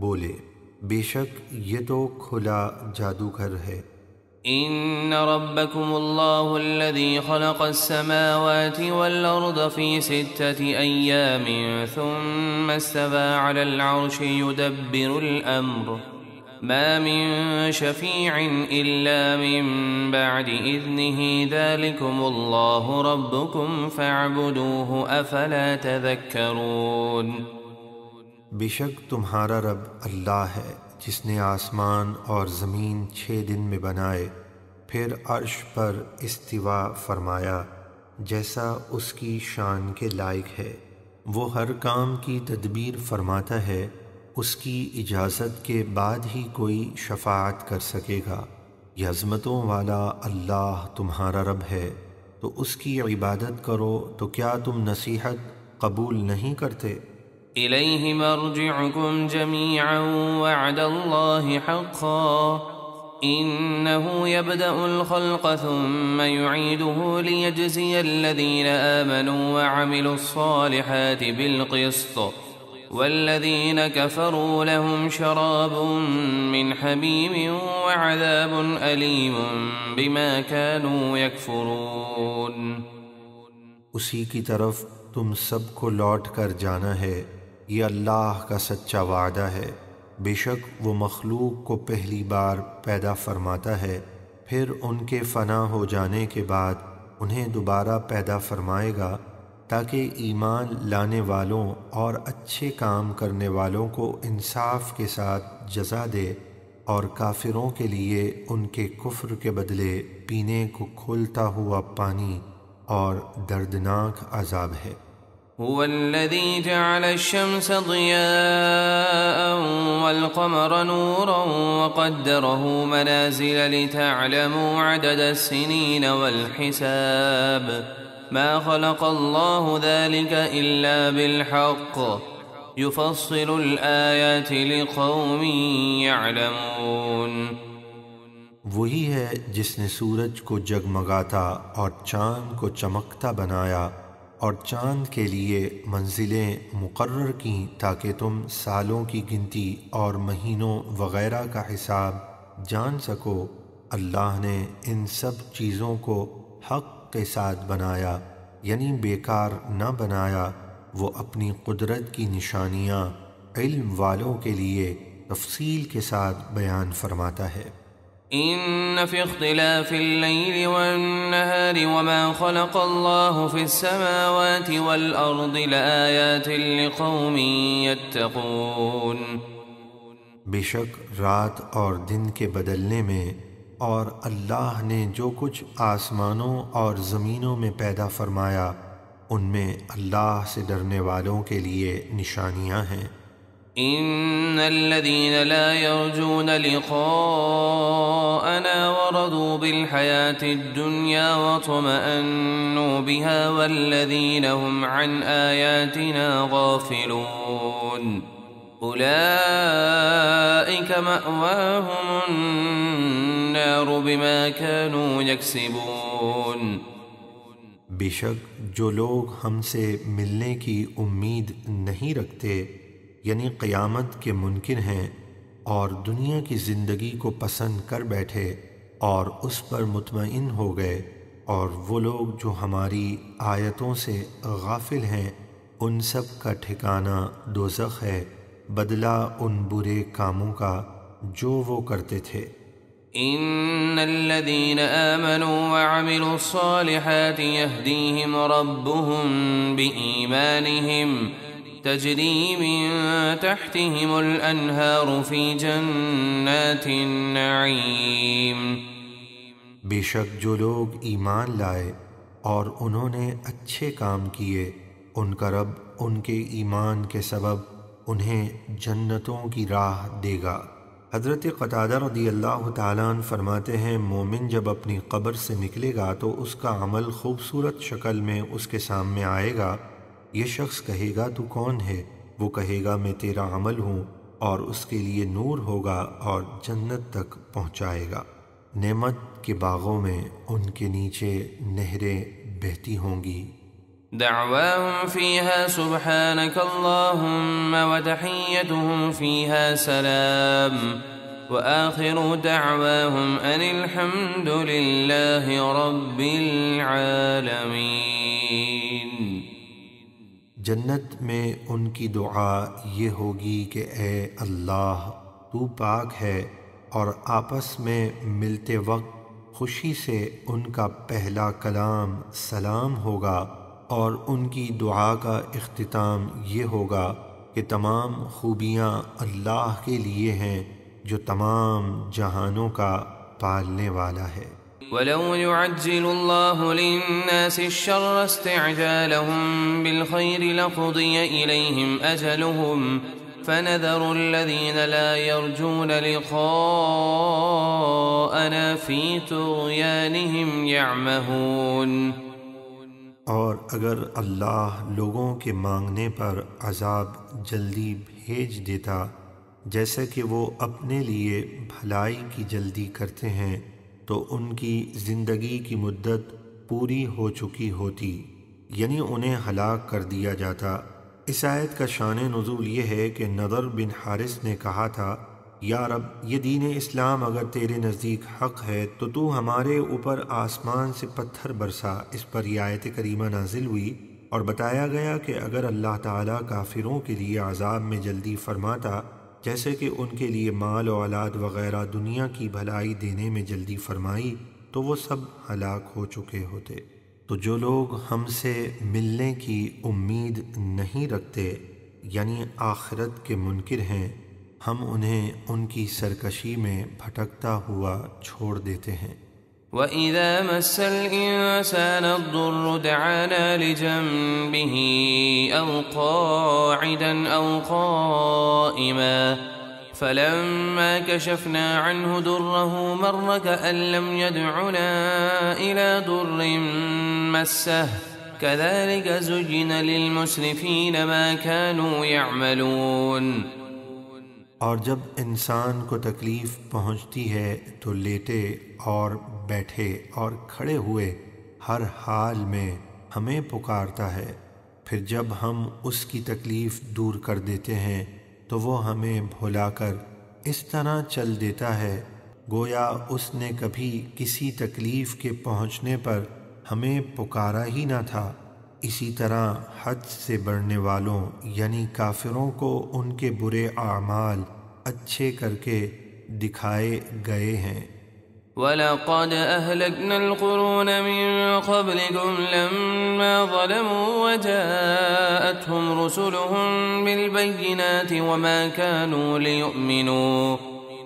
بولے بے شک یہ تو کھلا جادوگر ہے۔ إن ربكم الله الذي خلق السماوات والأرض في 6 أيام ثم استوى على العرش يدبر الأمر ما من شفيع إلا من بعد إذنه ذلكم الله ربكم فاعبدوه أفلا تذكرون۔ بے شک تمہارا رب اللہ ہے جس نے آسمان اور زمین 6 دن میں بنائے، پھر عرش پر استوا فرمایا جیسا اس کی شان کے لائق ہے۔ وہ ہر کام کی تدبیر فرماتا ہے، اس کی اجازت کے بعد ہی کوئی شفاعت کر سکے گا۔ یہ عظمتوں والا اللہ تمہارا رب ہے، تو اس کی عبادت کرو، تو کیا تم نصیحت قبول نہیں کرتے؟ إليه مرجعكم جميعا وعد الله حقا إنه يبدأ الخلق ثم يعيده ليجزي الذين آمنوا وعملوا الصالحات بالقسط والذين كفروا لهم شراب من حميم وعذاب أليم بما كانوا يكفرون۔ اسی کی طرف تم سب کو لوٹ کر جانا ہے، یہ اللہ کا سچا وعدہ ہے۔ بے شک وہ مخلوق کو پہلی بار پیدا فرماتا ہے، پھر ان کے فنا ہو جانے کے بعد انہیں دوبارہ پیدا فرمائے گا تاکہ ایمان لانے والوں اور اچھے کام کرنے والوں کو انصاف کے ساتھ جزا دے، اور کافروں کے لیے ان کے کفر کے بدلے پینے کو کھولتا ہوا پانی اور دردناک عذاب ہے۔ هو الذي جعل الشمس ضياء والقمر نورا وقدره منازل لتعلموا عدد السنين والحساب ما خلق الله ذلك إلا بالحق يفصل الآيات لقوم يعلمون۔ وہی ہے جس نے سورج کو جگمگاتا اور چاند کو چمکتا بنایا اور چاند کے لیے منزلیں مقرر کیں تاکہ تم سالوں کی گنتی اور مہینوں وغیرہ کا حساب جان سکو۔ اللہ نے ان سب چیزوں کو حق کے ساتھ بنایا، یعنی بیکار نہ بنایا۔ وہ اپنی قدرت کی نشانیاں علم والوں کے لیے تفصیل کے ساتھ بیان فرماتا ہے۔ إن في اختلاف الليل والنهار وما خلق الله في السماوات والأرض لآيات لقوم يتقون۔ بے شک رات اور دن کے بدلنے میں اور اللہ نے جو کچھ آسمانوں اور زمینوں میں پیدا فرمایا ان میں اللہ سے ڈرنے والوں کے لیے نشانیاں ہیں۔ إن الذين لا يرجون لقاءنا ورضوا بالحياة الدنيا واطمأنوا بها والذين هم عن آياتنا غافلون أولئك مأواهم النار بما كانوا يكسبون۔ بے شک جو لوگ ہم سے ملنے کی امید نہیں رکھتے، یعنی قیامت کے منکر ہیں، اور دنیا کی زندگی کو پسند کر بیٹھے اور اس پر مطمئن ہو گئے، اور وہ لوگ جو ہماری آیتوں سے غافل ہیں ان سب کا ٹھکانہ دوزخ ہے، بدلہ ان برے کاموں کا جو وہ کرتے تھے۔ إن الذين آمنوا وعملوا الصالحات يهديهم ربهم بإيمانهم تجري من تحتهم الأنهار في جنات النعيم۔ بے شک جو لوگ ایمان لائے اور انہوں نے اچھے کام کیے، ان کا رب ان کے ایمان کے سبب انہیں جنتوں کی راہ دے گا۔ حضرت قتادہ رضی اللہ تعالیٰ عنہ فرماتے ہیں، مومن جب اپنی قبر سے نکلے گا تو اس کا عمل خوبصورت شکل میں اس کے سامنے آئے گا۔ یہ شخص کہے گا تو کون ہے؟ وہ کہے گا میں تیرا عمل ہوں، اور اس کے لیے نور ہوگا اور جنت تک پہنچائے گا۔ نعمت کے باغوں میں ان کے نیچے نہریں بہتی ہوں گی۔ دعواهم فيها سبحانك اللهم وتحيتهم فيها سلام وآخر دعواهم أن الحمد لله رب العالمين۔ جنت میں ان کی دعا یہ ہوگی کہ اے اللہ، تو پاک ہے، اور آپس میں ملتے وقت خوشی سے ان کا پہلا کلام سلام ہوگا، اور ان کی دعا کا اختتام یہ ہوگا کہ تمام خوبیاں اللہ کے لیے ہیں جو تمام جہانوں کا پالنے والا ہے۔ وَلَوْ يُعَجِّلُ اللَّهُ لِلنَّاسِ الشَّرَّ اسْتِعْجَالَهُم بِالْخَيْرِ لَقُضِيَ إِلَيْهِمْ أَجَلُهُمْ فَنَذَرُ الَّذِينَ لَا يَرْجُونَ لِقَاءَنَا فِي طُغْيَانِهِمْ يَعْمَهُونَ۔ اور اگر اللہ لوگوں کے مانگنے پر عذاب جلدی بھیج دیتا، جیسا کہ وہ اپنے لیے بھلائی کی جلدی کرتے ہیں، تو ان کی زندگی کی مدت پوری ہو چکی ہوتی، یعنی انہیں ہلاک کر دیا جاتا۔ اس آیت کا شان نزول یہ ہے کہ نضر بن حارث نے کہا تھا، یا رب، یہ دین اسلام اگر تیرے نزدیک حق ہے تو ہمارے اوپر آسمان سے پتھر برسا۔ اس پر یہ آیت کریمہ نازل ہوئی اور بتایا گیا کہ اگر اللہ تعالیٰ کافروں کے لیے عذاب میں جلدی فرماتا، جیسے کہ ان کے لیے مال و اولاد وغیرہ دنیا کی بھلائی دینے میں جلدی فرمائی، تو وہ سب ہلاک ہو چکے ہوتے۔ تو جو لوگ ہم سے ملنے کی امید نہیں رکھتے، یعنی آخرت کے منکر ہیں، ہم انہیں ان کی سرکشی میں بھٹکتا ہوا چھوڑ دیتے ہیں۔ وَإِذَا مَسَّ الْإِنسَانَ الضُّرُّ دَعَانَا لِجَنبِهِ أَوْ قَاعِدًا أَوْ قَائِمًا فَلَمَّا كَشَفْنَا عَنْهُ ضُرَّهُ مَرَّ كَأَن لَّمْ يَدْعُنَا إِلَى ضُرٍّ مَّسَّهُ كَذَلِكَ زُيِّنَ لِلْمُسْرِفِينَ مَا كَانُوا يَعْمَلُونَ۔ اور جب انسان کو تکلیف پہنچتی ہے تو لیٹے اور بیٹھے اور کھڑے ہوئے ہر حال میں ہمیں پکارتا ہے، پھر جب ہم اس کی تکلیف دور کر دیتے ہیں تو وہ ہمیں بھلا کر اس طرح چل دیتا ہے گویا اس نے کبھی کسی تکلیف کے پہنچنے پر ہمیں پکارا ہی نہ تھا۔ اسی طرح حد سے بڑھنے والوں یعنی کافروں کو ان کے برے اعمال اچھے کر کے دکھائے گئے ہیں۔ وَلَقَدْ أَهْلَكْنَا الْقُرُونَ مِن قَبْلِكُمْ لَمَّا ظَلَمُوا وَجَاءَتْهُمْ رُسُلُهُم بِالْبَيِّنَاتِ وَمَا كَانُوا لِيُؤْمِنُوا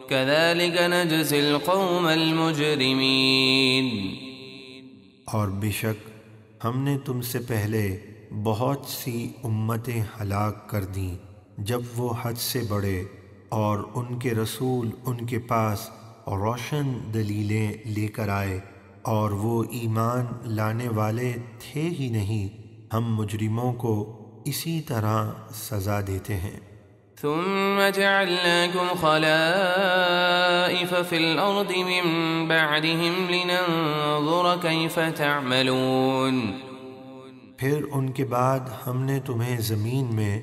كَذَلِكَ نَجْزِي الْقَوْمَ الْمُجْرِمِينَ۔ اور بے شک ہم نے تم سے پہلے بہت سی امتیں ہلاک کر دیں جب وہ حد سے بڑھے اور ان کے رسول ان کے پاس روشن دلیلیں لے کر آئے اور وہ ایمان لانے والے تھے ہی نہیں، ہم مجرموں کو اسی طرح سزا دیتے ہیں۔ ثم جعلناكم خلائف في الأرض من بعدهم لننظر كيف تعملون۔ پھر ان کے بعد ہم نے تمہیں زمین میں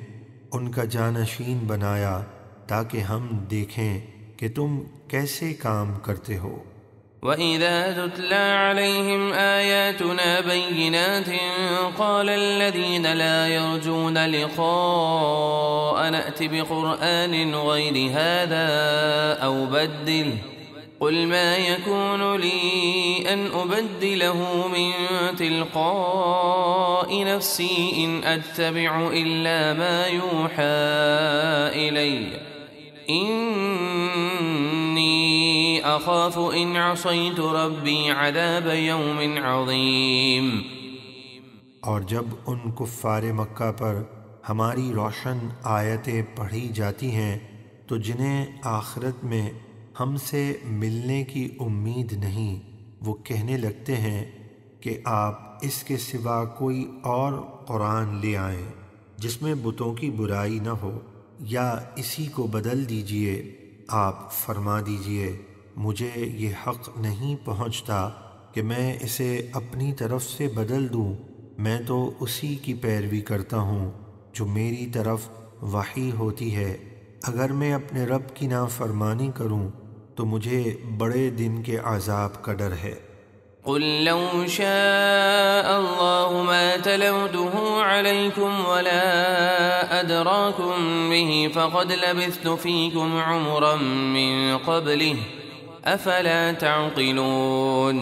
ان کا جانشین بنایا تاکہ ہم دیکھیں کہ تم کیسے کام کرتے ہو۔ وَإِذَا تُتْلَى عَلَيْهِمْ آيَاتُنَا بَيِّنَاتٍ قَالَ الَّذِينَ لَا يَرْجُونَ لِقَاءَنَا ائْتِ بِقُرْآنٍ غَيْرِ هَذَا أَوْ بَدِّلْهُ قُلْ مَا يَكُونُ لِي أَنْ أُبَدِّلَهُ مِن تِلْقَاءِ نَفْسِي إِنْ أَتَّبِعُ إِلَّا مَا يُوحَىٰ إِلَيَّ إِنِّي أَخَافُ إِنْ عَصَيْتُ رَبِّي عَذَابَ يَوْمٍ عَظِيمٍ۔ اور جب ان کفار مکہ پر ہماری روشن آیتیں پڑھی جاتی ہیں تو جنہیں آخرت میں ہم سے ملنے کی امید نہیں، وہ کہنے لگتے ہیں کہ آپ اس کے سوا کوئی اور قرآن لے آئیں جس میں بتوں کی برائی نہ ہو، یا اسی کو بدل دیجئے۔ آپ فرما دیجئے مجھے یہ حق نہیں پہنچتا کہ میں اسے اپنی طرف سے بدل دوں، میں تو اسی کی پیروی کرتا ہوں جو میری طرف وحی ہوتی ہے۔ اگر میں اپنے رب کی نافرمانی کروں تو مجھے بڑے دن کے عذاب کا ڈر ہے۔ قل لو شاء الله ما تلوته عليكم ولا أدراكم به فقد لبثت فيكم عمرا من قبله أفلا تعقلون۔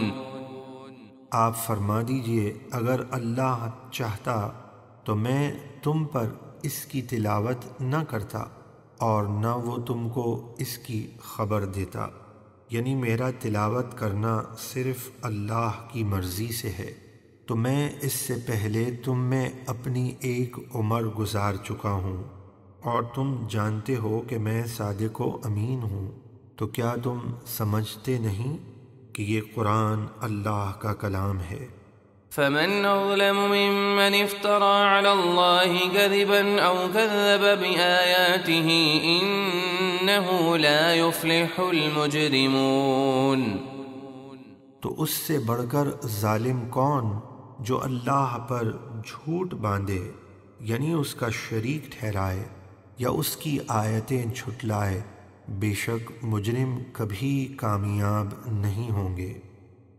آپ فرما دیجئے اگر اللہ چاہتا تو میں تم پر اس کی تلاوت نہ کرتا اور نہ وہ تم کو اس کی خبر دیتا، یعنی میرا تلاوت کرنا صرف اللہ کی مرضی سے ہے، تو میں اس سے پہلے تم میں اپنی ایک عمر گزار چکا ہوں، اور تم جانتے ہو کہ میں صادق و امین ہوں، تو کیا تم سمجھتے نہیں کہ یہ قرآن اللہ کا کلام ہے؟ فمن أظلم ممن افترى على الله كذبا أو كذب بآياته إنه لا يفلح المجرمون۔ تو اس سے بڑھ کر ظالم کون جو اللہ پر جھوٹ باندھے، یعنی اس کا شریک ٹھہرائے یا اس کی آیتیں جھٹلائے، بے شک مجرم کبھی کامیاب نہیں ہوں گے۔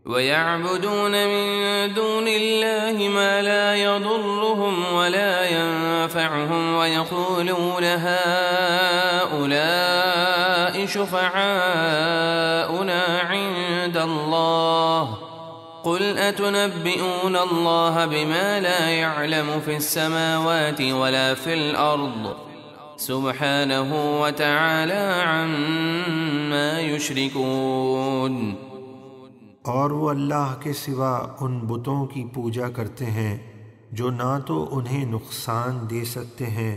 وَيَعْبُدُونَ مِن دُونِ اللَّهِ مَا لَا يَضُرُّهُمْ وَلَا يَنفَعُهُمْ وَيَقُولُونَ هَؤُلَاءِ شُفَعَاؤُنَا عِندَ اللَّهِ قُلْ أَتُنَبِّئُونَ اللَّهَ بِمَا لَا يَعْلَمُ فِي السَّمَاوَاتِ وَلَا فِي الْأَرْضِ سُبْحَانَهُ وَتَعَالَى عَمَّا يُشْرِكُونَ۔ اور وہ اللہ کے سوا ان بتوں کی پوجا کرتے ہیں جو نہ تو انہیں نقصان دے سکتے ہیں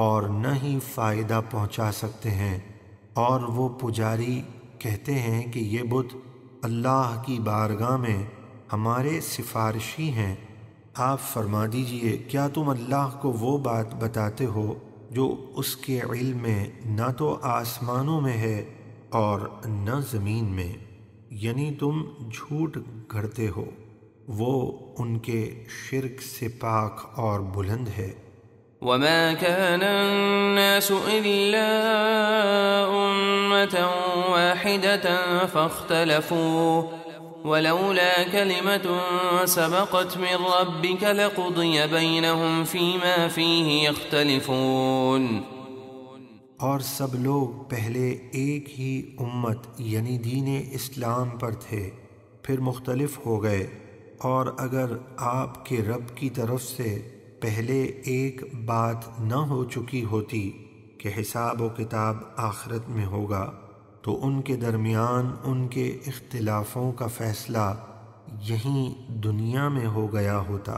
اور نہ ہی فائدہ پہنچا سکتے ہیں، اور وہ پجاری کہتے ہیں کہ یہ بت اللہ کی بارگاہ میں ہمارے سفارشی ہیں۔ آپ فرما دیجئے کیا تم اللہ کو وہ بات بتاتے ہو جو اس کے علم میں نہ تو آسمانوں میں ہے اور نہ زمین میں، یعنی تم جھوٹ گھڑتے ہو، وہ ان کے شرک سے پاک اور بلند ہے۔ وَمَا كَانَ النَّاسُ إِلَّا أُمَّةً وَاحِدَةً فَاخْتَلَفُوا وَلَوْلَا كَلِمَةٌ سَبَقَتْ مِنْ رَبِّكَ لَقُضِيَ بَيْنَهُمْ فِيمَا فِيهِ يَخْتَلِفُونَ۔ اور سب لوگ پہلے ایک ہی امت یعنی دین اسلام پر تھے، پھر مختلف ہو گئے، اور اگر آپ کے رب کی طرف سے پہلے ایک بات نہ ہو چکی ہوتی کہ حساب و کتاب آخرت میں ہوگا، تو ان کے درمیان ان کے اختلافوں کا فیصلہ یہیں دنیا میں ہو گیا ہوتا۔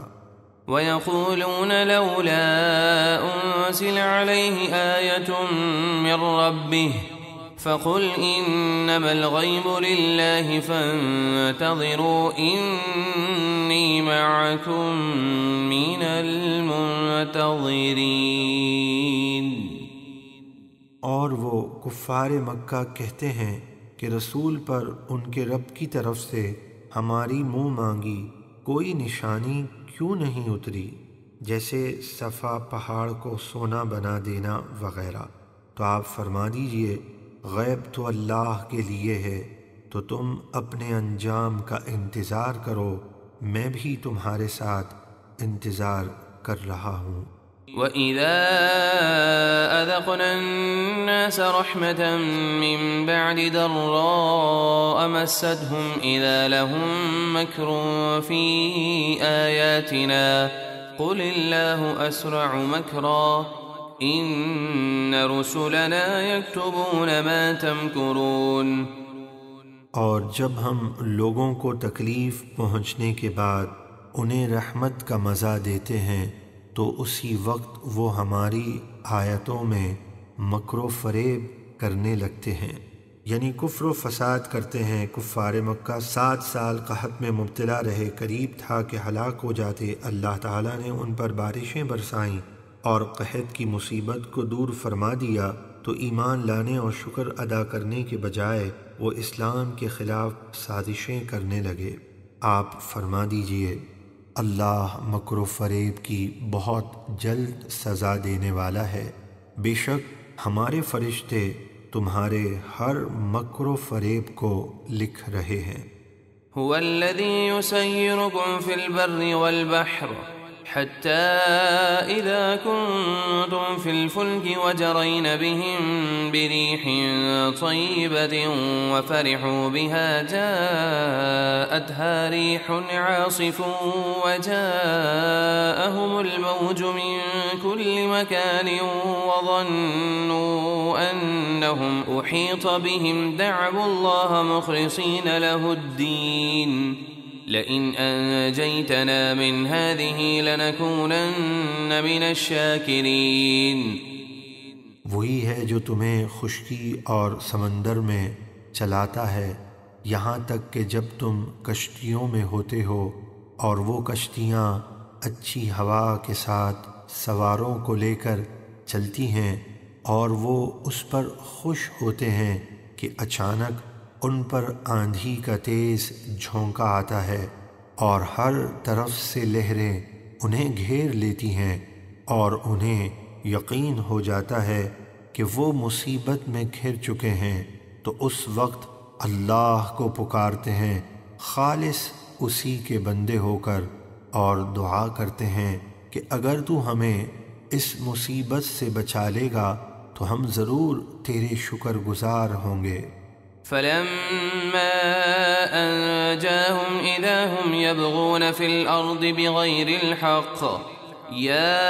وَيَقُولُونَ لَوْلَا أُنزِلَ عَلَيْهِ آيَةٌ مِّن رَّبِّهِ فَقُلْ إِنَّمَا الْغَيْبُ لِلَّهِ فَانتَظِرُوا إِنِّي مَعَكُم مِّنَ الْمُنتَظِرِينَ۔ اور وہ کفار مکہ کہتے ہیں کہ رسول پر ان کے رب کی طرف سے ہماری منہ مانگی کوئی نشانی کیوں نہیں اتری، جیسے صفا پہاڑ کو سونا بنا دینا وغیرہ۔ تو آپ فرما دیجئے غیب تو اللہ کے لیے ہے، تو تم اپنے انجام کا انتظار کرو، میں بھی تمہارے ساتھ انتظار کر رہا ہوں۔ وَإِذَا أَذَقْنَا النَّاسَ رَحْمَةً مِّن بَعْدِ ضَرَّاءَ مَسَّتْهُمْ إِذَا لَهُم مَّكْرٌ فِي آيَاتِنَا قُلِ اللَّهُ أَسْرَعُ مَكْرًا إِنَّ رُسُلَنَا يَكْتُبُونَ مَا تَمْكُرُونَ۔ اور جب ہم لوگوں کو تکلیف پہنچنے کے بعد انہیں رحمت کا مزہ دیتے ہیں تو اسی وقت وہ ہماری آیتوں میں مکر و فریب کرنے لگتے ہیں، یعنی کفر و فساد کرتے ہیں۔ کفار مکہ 7 سال قحط میں مبتلا رہے، قریب تھا کہ ہلاک ہو جاتے۔ اللہ تعالیٰ نے ان پر بارشیں برسائیں اور قحط کی مصیبت کو دور فرما دیا، تو ایمان لانے اور شکر ادا کرنے کے بجائے وہ اسلام کے خلاف سازشیں کرنے لگے۔ آپ فرما دیجئے اللہ مکر و فریب کی بہت جلد سزا دینے والا ہے، بے شک ہمارے فرشتے تمہارے ہر مکر و فریب کو لکھ رہے ہیں۔ هو الذي يسيركم في البر والبحر حتى إذا كنتم في الفلك وجرين بهم بريح طيبة وفرحوا بها جاءتها ريح عاصف وجاءهم الموج من كل مكان وظنوا أنهم أحيط بهم دعوا الله مخلصين له الدين لئن أنجيتنا من هذه لنكونن من الشاکرین۔ وہی ہے جو تمہیں خشکی اور سمندر میں چلاتا ہے یہاں تک کہ جب تم کشتیوں میں ہوتے ہو اور وہ کشتیاں اچھی ہوا کے ساتھ سواروں کو لے کر چلتی ہیں اور وہ اس پر خوش ہوتے ہیں کہ اچانک ان پر آندھی کا تیز جھونکا آتا ہے اور ہر طرف سے لہریں انہیں گھیر لیتی ہیں اور انہیں یقین ہو جاتا ہے کہ وہ مصیبت میں گھر چکے ہیں تو اس وقت اللہ کو پکارتے ہیں خالص اسی کے بندے ہو کر اور دعا کرتے ہیں کہ اگر تو ہمیں اس مصیبت سے بچا لے گا تو ہم ضرور تیرے شکر گزار ہوں گے۔ فلما أنجاهم إذا هم يبغون في الأرض بغير الحق يا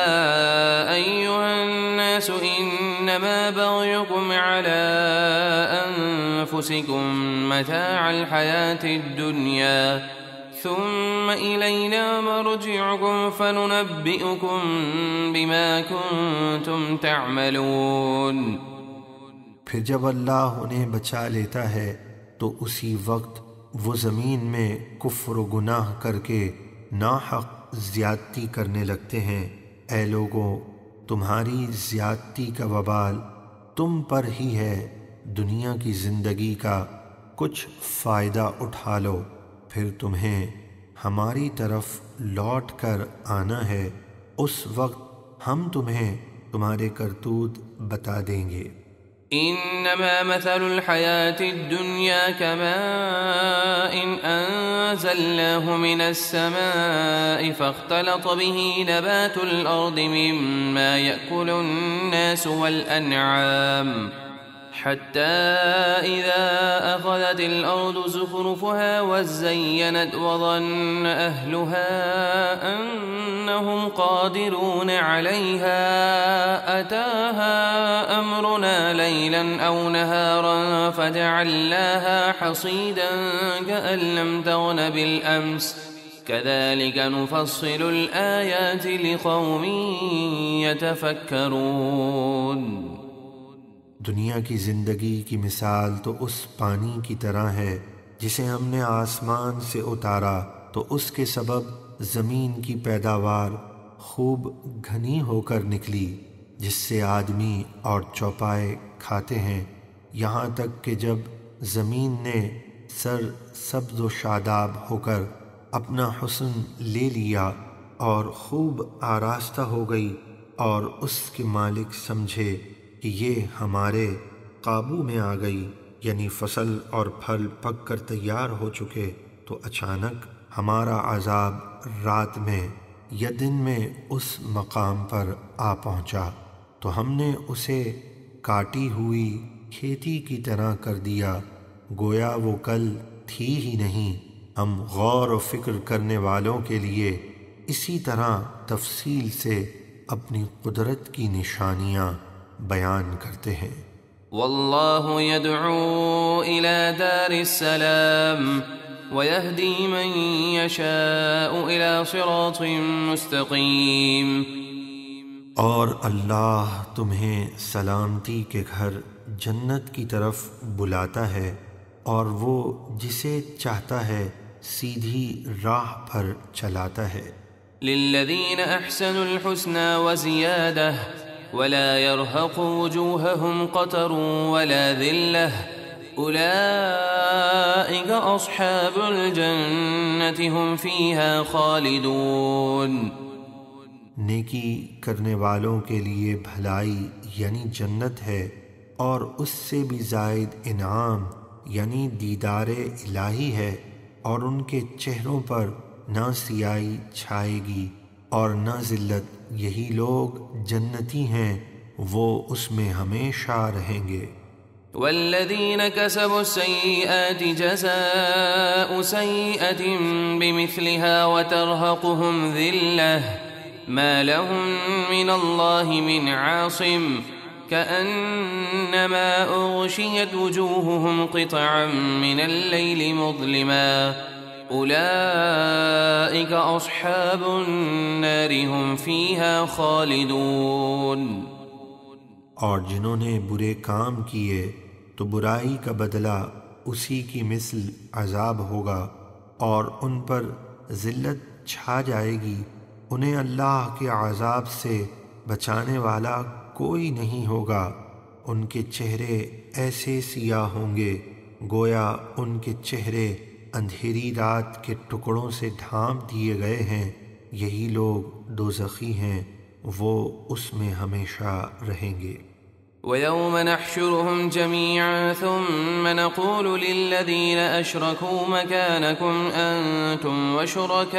أيها الناس إنما بغيكم على أنفسكم متاع الحياة الدنيا ثم إلينا مرجعكم فننبئكم بما كنتم تعملون۔ پھر جب اللہ انہیں بچا لیتا ہے تو اسی وقت وہ زمین میں کفر و گناہ کر کے ناحق زیادتی کرنے لگتے ہیں۔ اے لوگوں، تمہاری زیادتی کا وبال تم پر ہی ہے، دنیا کی زندگی کا کچھ فائدہ اٹھا لو، پھر تمہیں ہماری طرف لوٹ کر آنا ہے، اس وقت ہم تمہیں تمہارے کرتوت بتا دیں گے۔ إنما مثل الحياة الدنيا كماء أنزلناه من السماء فاختلط به نبات الأرض مما يأكل الناس والأنعام حتى إذا أخذت الأرض زخرفها وزينت وظن أهلها أنهم قادرون عليها أتاها أمرنا ليلا أو نهارا فجعلناها حصيدا كأن لم تغن بالأمس كذلك نفصل الآيات لقوم يتفكرون۔ دنیا کی زندگی کی مثال تو اس پانی کی طرح ہے جسے ہم نے آسمان سے اتارا تو اس کے سبب زمین کی پیداوار خوب گھنی ہو کر نکلی، جس سے آدمی اور چوپائے کھاتے ہیں، یہاں تک کہ جب زمین نے سر سبز و شاداب ہو کر اپنا حسن لے لیا اور خوب آراستہ ہو گئی اور اس کے مالک سمجھے کہ یہ ہمارے قابو میں آ گئی، یعنی فصل اور پھل پک کر تیار ہو چکے، تو اچانک ہمارا عذاب رات میں یا دن میں اس مقام پر آ پہنچا تو ہم نے اسے کاٹی ہوئی کھیتی کی طرح کر دیا، گویا وہ کل تھی ہی نہیں۔ ہم غور و فکر کرنے والوں کے لیے اسی طرح تفصیل سے اپنی قدرت کی نشانیاں بیان کرتے ہیں۔ واللہ يدعو إلى دار السلام ويهدي من يشاء إلى صراط مستقيم۔ اور اللہ تمہیں سلامتی کے گھر جنت کی طرف بلاتا ہے اور وہ جسے چاہتا ہے سیدھی راہ پر چلاتا ہے۔ للذین احسنوا الحسنى وزیادہ ولا يرهق وجوههم قتر ولا ذلة أولئك أصحاب الجنة هم فيها خالدون۔ نیکی کرنے والوں کے لیے بھلائی یعنی جنت ہے، اور اس سے بھی زائد انعام یعنی دیدار الہی ہے، اور ان کے چہروں پر نہ سیاہی چھائے گی اور نہ ذلت، یہی لوگ جنتی ہیں، وہ اس میں ہمیشہ رہیں گے۔ والذين كسبوا السيئات جزاء سيئة بمثلها وترهقهم ذلة ما لهم من الله من عاصم كأنما أغشيت وجوههم قطعا من الليل مظلما أولئك أصحاب النار هم فيها خالدون۔ اور جنہوں نے برے کام کیے تو برائی کا بدلہ اسی کی مثل عذاب ہوگا، اور ان پر ذلت چھا جائے گی، انہیں اللہ کے عذاب سے بچانے والا کوئی نہیں ہوگا۔ ان کے چہرے ایسے سیاہ ہوں گے گویا ان کے چہرے اندھیری رات کے ٹکڑوں سے ڈھانپ دیے گئے ہیں، یہی لوگ دوزخی ہیں، وہ اس میں ہمیشہ رہیں گے۔ وَيَوْمَ نَحْشُرُهُمْ جَمِيعًا ثُمَّ نَقُولُ لِلَّذِينَ أَشْرَكُوا مَكَانَكُمْ أَنْتُمْ وَشُرَكَاؤُكُمْ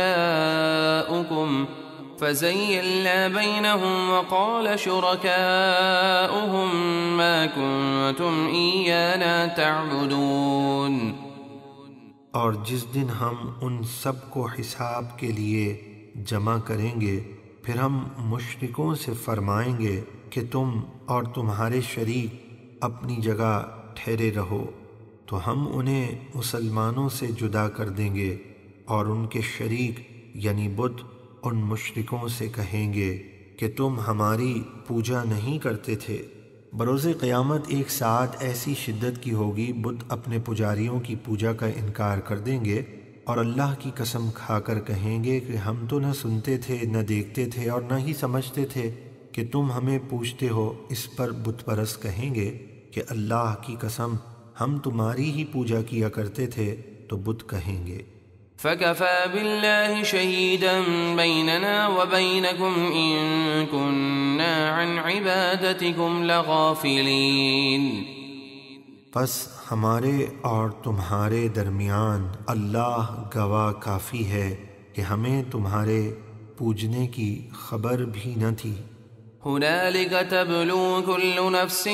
فَزَيَّلْنَا بَيْنَهُمْ وَقَالَ شُرَكَاؤُهُمْ مَا كُنْتُمْ إِيَّانَا تَعْبُدُونَ۔ اور جس دن ہم ان سب کو حساب کے لیے جمع کریں گے، پھر ہم مشرکوں سے فرمائیں گے کہ تم اور تمہارے شریک اپنی جگہ ٹھہرے رہو، تو ہم انہیں مسلمانوں سے جدا کر دیں گے، اور ان کے شریک یعنی بت ان مشرکوں سے کہیں گے کہ تم ہماری پوجا نہیں کرتے تھے۔ بروز قیامت ایک ساتھ ایسی شدت کی ہوگی، بت اپنے پجاریوں کی پوجا کا انکار کر دیں گے اور اللہ کی قسم کھا کر کہیں گے کہ ہم تو نہ سنتے تھے، نہ دیکھتے تھے، اور نہ ہی سمجھتے تھے کہ تم ہمیں پوچھتے ہو۔ اس پر بت پرست کہیں گے کہ اللہ کی قسم ہم تمہاری ہی پوجا کیا کرتے تھے، تو بت کہیں گے فَكَفَى بِاللَّهِ شَهِيدًا بَيْنَنَا وَبَيْنَكُمْ إِن كُنَّا عَنْ عِبَادَتِكُمْ لَغَافِلِينَ۔ پس ہمارے اور تمہارے درمیان اللہ گواہ کافی ہے کہ ہمیں تمہارے پوجنے کی خبر بھی نہ تھی۔ هُنَالِكَ تَبْلُو كُلُّ نَفْسٍ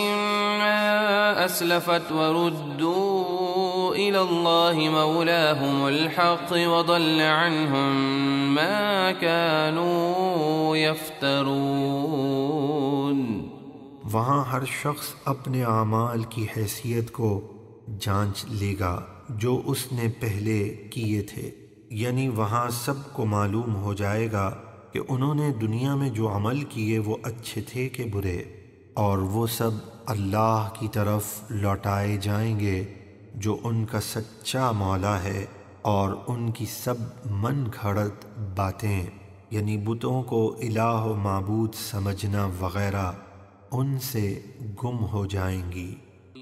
مَا أَسْلَفَتْ وَرُدُّوا إِلَى اللَّهِ مَوْلَاهُمُ الْحَقِّ وَضَلَّ عَنْهُمْ مَا كَانُوا يَفْتَرُونَ۔ وہاں ہر شخص اپنے اعمال کی حیثیت کو جانچ لے گا جو اس نے پہلے کیے تھے، یعنی وہاں سب کو معلوم ہو جائے گا کہ انہوں نے دنیا میں جو عمل کیے وہ اچھے تھے کہ برے، اور وہ سب اللہ کی طرف لوٹائے جائیں گے جو ان کا سچا مولا ہے، اور ان کی سب من گھڑت باتیں یعنی بتوں کو الہ و معبود سمجھنا وغیرہ ان سے گم ہو جائیں گی۔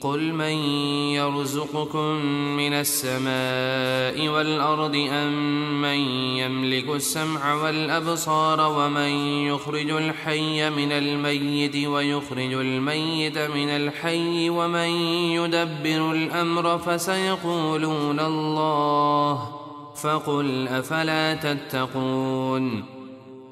قل من يرزقكم من السماء والأرض أم من يملك السمع والأبصار ومن يخرج الحي من الميت ويخرج الميت من الحي ومن يدبر الأمر فسيقولون الله فقل أفلا تتقون۔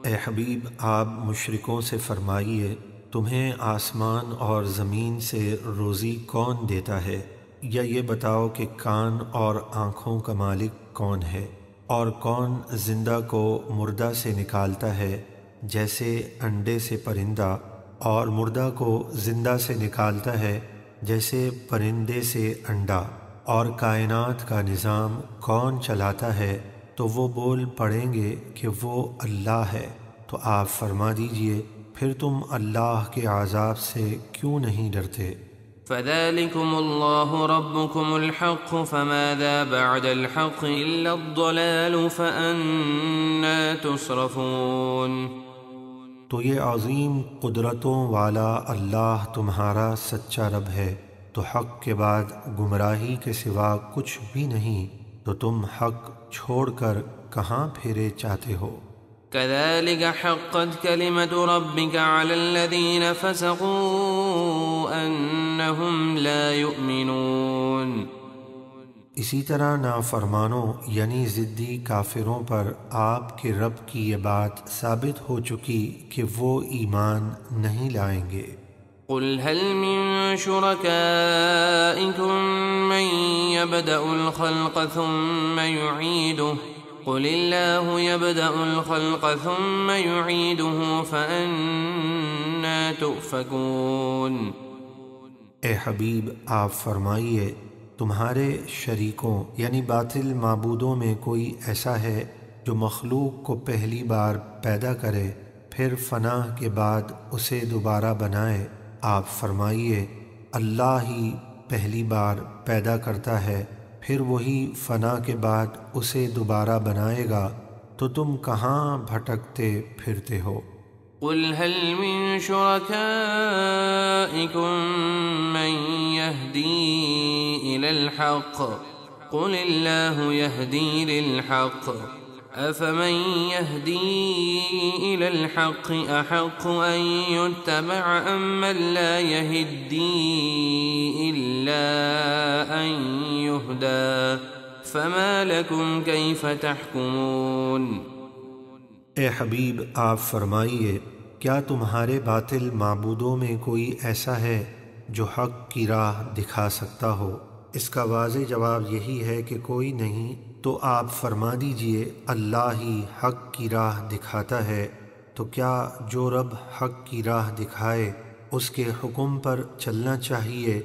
اے حبیب، آپ مشرکوں سے فرمائیے تمہیں آسمان اور زمین سے روزی کون دیتا ہے؟ یا یہ بتاؤ کہ کان اور آنکھوں کا مالک کون ہے؟ اور کون زندہ کو مردہ سے نکالتا ہے جیسے انڈے سے پرندہ، اور مردہ کو زندہ سے نکالتا ہے جیسے پرندے سے انڈا؟ اور کائنات کا نظام کون چلاتا ہے؟ تو وہ بول پڑیں گے کہ وہ اللہ ہے۔ تو آپ فرما دیجئے پھر تم اللہ کے عذاب سے کیوں نہیں ڈرتے؟ فَذَلِكُمُ اللَّهُ رَبُّكُمُ الْحَقُّ فَمَاذَا بَعْدَ الْحَقِّ إِلَّا الضَّلَالُ فَأَنَّى تُصْرَفُونَ۔ تو یہ عظیم قدرتوں والا اللہ تمہارا سچا رب ہے، تو حق کے بعد گمراہی کے سوا کچھ بھی نہیں، تو تم حق چھوڑ کر کہاں پھیرے چاہتے ہو؟ كذلك حقت كلمة ربك على الذين فسقوا أنهم لا يؤمنون۔ اسی طرح نافرمانوں یعنی ضدی کافروں پر آپ کے رب کی یہ بات ثابت ہو چکی کہ وہ ایمان نہیں لائیں گے۔ قل هل من شركائكم من يبدأ الخلق ثم يعيده قل الله يبدأ الخلق ثم يعيده فأنا تؤفكون۔ اے حبیب آپ فرمائیے تمہارے شریکوں یعنی باطل معبودوں میں کوئی ایسا ہے جو مخلوق کو پہلی بار پیدا کرے پھر فنا کے بعد اسے دوبارہ بنائے؟ آپ فرمائیے اللہ ہی پہلی بار پیدا کرتا ہے پھر وہی فنا کے بعد اسے دوبارہ بنائے گا، تو تم کہاں بھٹکتے پھرتے ہو؟ قل هل من شركائكم من يهدي إلى الحق قل الله يهدي للحق أفمن يهدي إلى الحق أحق أن يتبع أم من لا يهدي إلا أن يهدى فما لكم كيف تحكمون۔ اے حبیب آپ فرمائیے کیا تمہارے باطل معبودوں میں کوئی ایسا ہے جو حق کی راہ دکھا سکتا ہو؟ اس کا واضح جواب یہی ہے کہ کوئی نہیں، تو آپ فرما دیجئے اللہ ہی حق کی راہ دکھاتا ہے، تو کیا جو رب حق کی راہ دکھائے اس کے حکم پر چلنا چاہیے،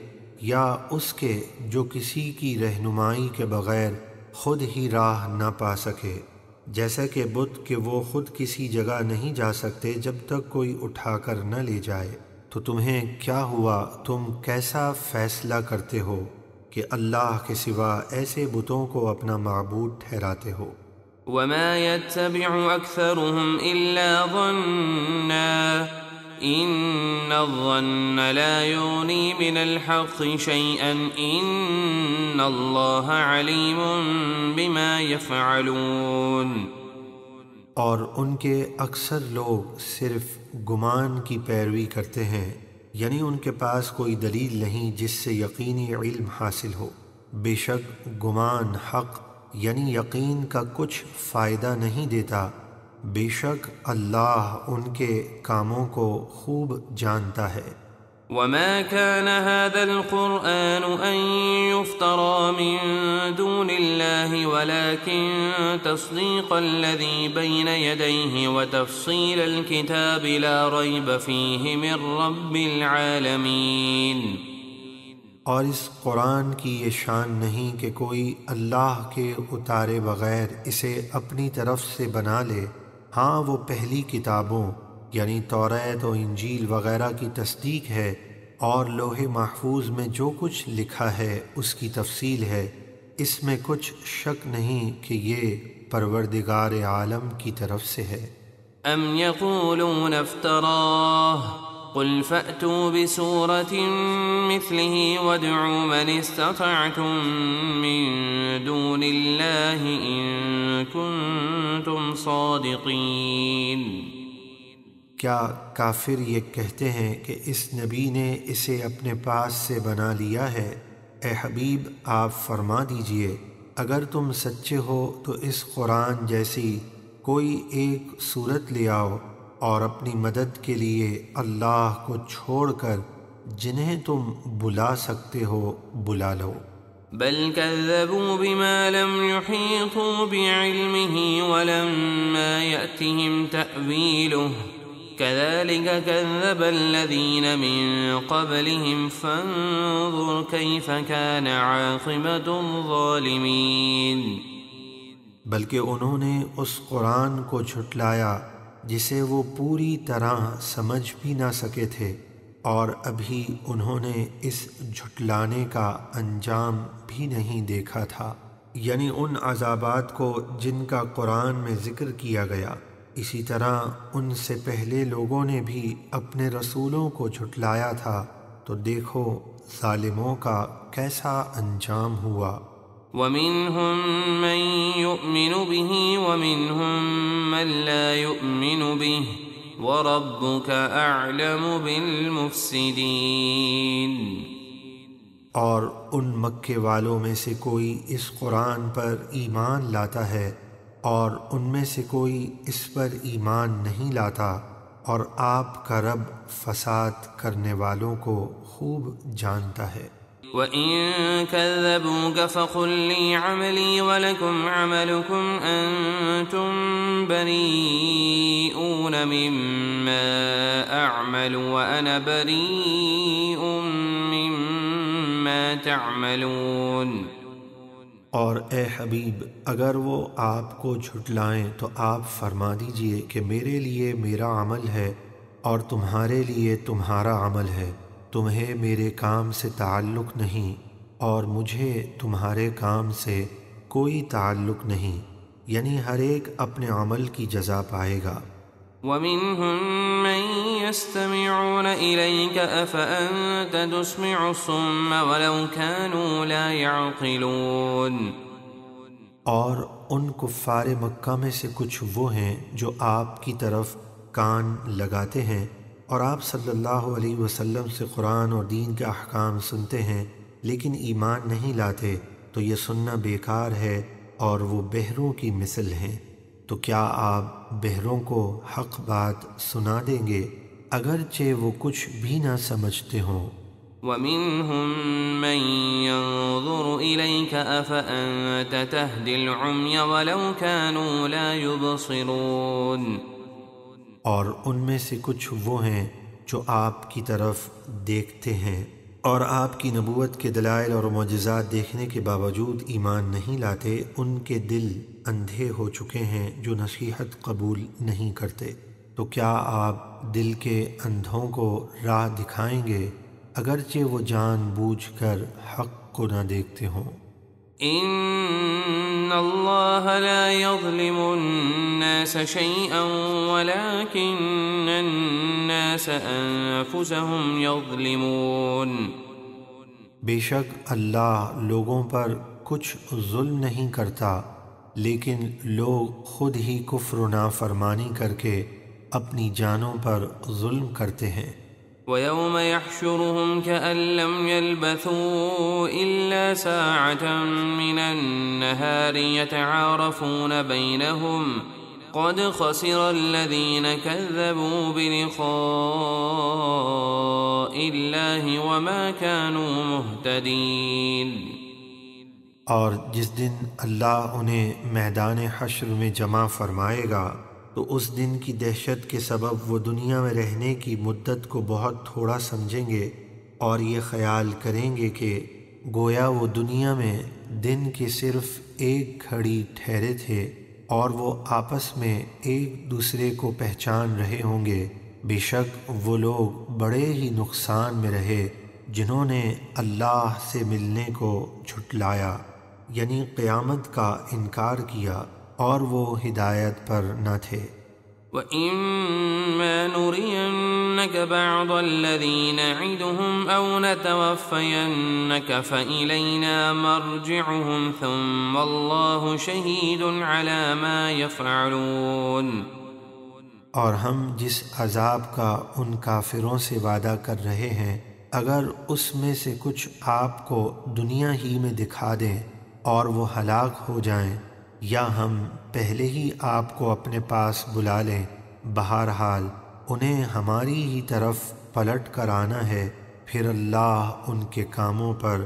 یا اس کے جو کسی کی رہنمائی کے بغیر خود ہی راہ نہ پا سکے؟ جیسا کہ بت کہ وہ خود کسی جگہ نہیں جا سکتے جب تک کوئی اٹھا کر نہ لے جائے، تو تمہیں کیا ہوا؟ تم کیسا فیصلہ کرتے ہو کہ اللہ کے سوا ایسے بتوں کو اپنا معبود ٹھہراتے ہو؟ وما يتبع أكثرهم إلا ظنا إن الظن لا يغني من الحق شيئا إن الله عليم بما يفعلون۔ اور ان کے اکثر لوگ صرف گمان کی پیروی کرتے ہیں، یعنی ان کے پاس کوئی دلیل نہیں جس سے یقینی علم حاصل ہو۔ بے شک گمان حق یعنی یقین کا کچھ فائدہ نہیں دیتا، بے شک اللہ ان کے کاموں کو خوب جانتا ہے۔ وما كان هذا القرآن أن يفترى من دون الله ولكن تصديق الذي بين يديه وتفصيل الكتاب لا ريب فيه من رب العالمين۔ اور اس قرآن کی یہ شان نہیں کہ کوئی اللہ کے اتارے بغیر اسے اپنی طرف سے بنا لے، ہاں وہ پہلی کتابوں یعنی توریت و انجیل وغیرہ کی تصدیق ہے، اور لوح محفوظ میں جو کچھ لکھا ہے اس کی تفصیل ہے، اس میں کچھ شک نہیں کہ یہ پروردگار عالم کی طرف سے ہے۔ ام يقولون افتراه قل فأتوا بسورة مثله وادعوا من استطعتم من دون الله إن كنتم صادقين۔ کیا کافر یہ کہتے ہیں کہ اس نبی نے اسے اپنے پاس سے بنا لیا ہے؟ اے حبیب آپ فرما دیجئے اگر تم سچے ہو تو اس قرآن جیسی کوئی ایک صورت لے آؤ، اور اپنی مدد کے لیے اللہ کو چھوڑ کر جنہیں تم بلا سکتے ہو بلا لو۔ بل كذبوا بما لم يحيطوا بعلمه ولما يأتهم تأويله كذلك كذب الذين من قبلهم فانظر كيف كان عاقبة الظالمين۔ بلکہ انہوں نے اس قرآن کو جھٹلایا جسے وہ پوری طرح سمجھ بھی نہ سکے تھے، اور ابھی انہوں نے اس جھٹلانے کا انجام بھی نہیں دیکھا تھا، یعنی ان عذابات کو جن کا قرآن میں ذکر کیا گیا۔ اسی طرح ان سے پہلے لوگوں نے بھی اپنے رسولوں کو جھٹلایا تھا، تو دیکھو ظالموں کا کیسا انجام ہوا۔ وَمِنْهُمْ مَنْ يُؤْمِنُ بِهِ وَمِنْهُمْ مَنْ لَا يُؤْمِنُ بِهِ وَرَبُّكَ أَعْلَمُ بِالْمُفْسِدِينَ۔ اور ان مکے والوں میں سے کوئی اس قرآن پر ایمان لاتا ہے اور ان میں سے کوئی اس پر ایمان نہیں لاتا، اور آپ کا رب فساد کرنے والوں کو خوب جانتا ہے۔ وَإِن كَذَّبُوكَ فَقُل لِّي عَمَلِي وَلَكُمْ عَمَلُكُمْ أَنتُم بَرِيئُونَ مِمَّا أَعْمَلُ وَأَنَا بَرِيءٌ مِّمَّا تَعْمَلُونَ۔ اور اے حبیب، اگر وہ آپ کو جھٹلائیں تو آپ فرما دیجئے کہ میرے لیے میرا عمل ہے اور تمہارے لیے تمہارا عمل ہے، تمہیں میرے کام سے تعلق نہیں اور مجھے تمہارے کام سے کوئی تعلق نہیں، یعنی ہر ایک اپنے عمل کی جزا پائے گا۔ وَمِنْهُمْ مَنْ يَسْتَمِعُونَ إِلَيْكَ أَفَأَنْتَ تُسْمِعُ الصُّمَّ وَلَوْ كَانُوا لَا يَعْقِلُونَ۔ اور ان کفار مکہ میں سے کچھ وہ ہیں جو آپ کی طرف کان لگاتے ہیں اور آپ صلی اللہ علیہ وسلم سے قرآن اور دین کے احکام سنتے ہیں لیکن ایمان نہیں لاتے، تو یہ سننا بیکار ہے اور وہ بہروں کی مثل ہیں۔ تو کیا آپ بہروں کو حق بات سنا دیں گے اگرچہ وہ کچھ بھی نہ سمجھتے ہوں؟ وَمِنْهُمْ مَنْ يَنظُرُ إِلَيْكَ أَفَأَنْتَ تَهْدِي الْعُمْيَ وَلَوْ كَانُوا لَا يُبْصِرُونَ۔ اور ان میں سے کچھ وہ ہیں جو آپ کی طرف دیکھتے ہیں اور آپ کی نبوت کے دلائل اور معجزات دیکھنے کے باوجود ایمان نہیں لاتے، ان کے دل اندھے ہو چکے ہیں جو نصیحت قبول نہیں کرتے۔ تو کیا آپ دل کے اندھوں کو راہ دکھائیں گے اگرچہ وہ جان بوجھ کر حق کو نہ دیکھتے ہوں؟ إِنَّ اللَّهَ لَا يَظْلِمُ النَّاسَ شَيْئًا وَلَكِنَّ النَّاسَ أَنفُسَهُمْ يَظْلِمُونَ۔ بے شک اللہ لوگوں پر کچھ ظلم نہیں کرتا، لیکن لوگ خود ہی کفر و نافرمانی کر کے اپنی جانوں پر ظلم کرتے ہیں۔ وَيَوْمَ يَحْشُرُهُمْ كَأَن لَّمْ يَلْبَثُوا إِلَّا سَاعَةً مِّنَ النَّهَارِ يَتَعَارَفُونَ بَيْنَهُمْ قَدْ خَسِرَ الَّذِينَ كَذَّبُوا بِلِقَاءِ اللَّهِ وَمَا كَانُوا مُهْتَدِينَ۔ اور جس دن اللہ انہیں میدان حشر میں جمع فرمائے گا تو اس دن کی دہشت کے سبب وہ دنیا میں رہنے کی مدت کو بہت تھوڑا سمجھیں گے اور یہ خیال کریں گے کہ گویا وہ دنیا میں دن کی صرف ایک گھڑی ٹھہرے تھے اور وہ آپس میں ایک دوسرے کو پہچان رہے ہوں گے۔ بے شک وہ لوگ بڑے ہی نقصان میں رہے جنہوں نے اللہ سے ملنے کو جھٹلایا، یعنی قیامت کا انکار کیا، اور وہ ہدایت پر نہ تھے۔ وَإِمَّا نُرِيَنَّكَ بَعْضَ الَّذِي نَعِدُهُمْ أَوْ نَتَوَفَّيَنَّكَ فَإِلَيْنَا مَرْجِعُهُمْ ثُمَّ اللَّهُ شَهِيدٌ عَلَى مَا يَفْعَلُونَ۔ اور ہم جس عذاب کا ان کافروں سے وعدہ کر رہے ہیں، اگر اس میں سے کچھ آپ کو دنیا ہی میں دکھا دیں اور وہ ہلاک ہو جائیں، یا ہم پہلے ہی آپ کو اپنے پاس بلا لیں، بہرحال انہیں ہماری ہی طرف پلٹ کر آنا ہے، پھر اللہ ان کے کاموں پر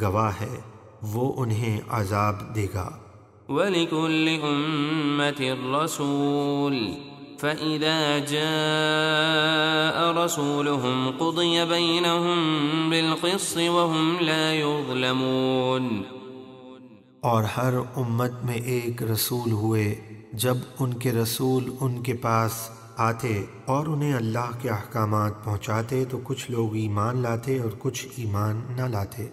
گواہ ہے، وہ انہیں عذاب دے گا۔ وَلِكُلِّ أُمَّةٍ رَّسُولٌ فَإِذَا جَاءَ رَسُولُهُمْ قُضِيَ بَيْنَهُم بِالْقِسْطِ وَهُمْ لَا يُظْلَمُونَ۔ اور ہر امت میں ایک رسول ہوئے، جب ان کے رسول ان کے پاس آتے اور انہیں اللہ کے احکامات پہنچاتے تو کچھ لوگ ایمان لاتے اور کچھ ایمان نہ لاتے،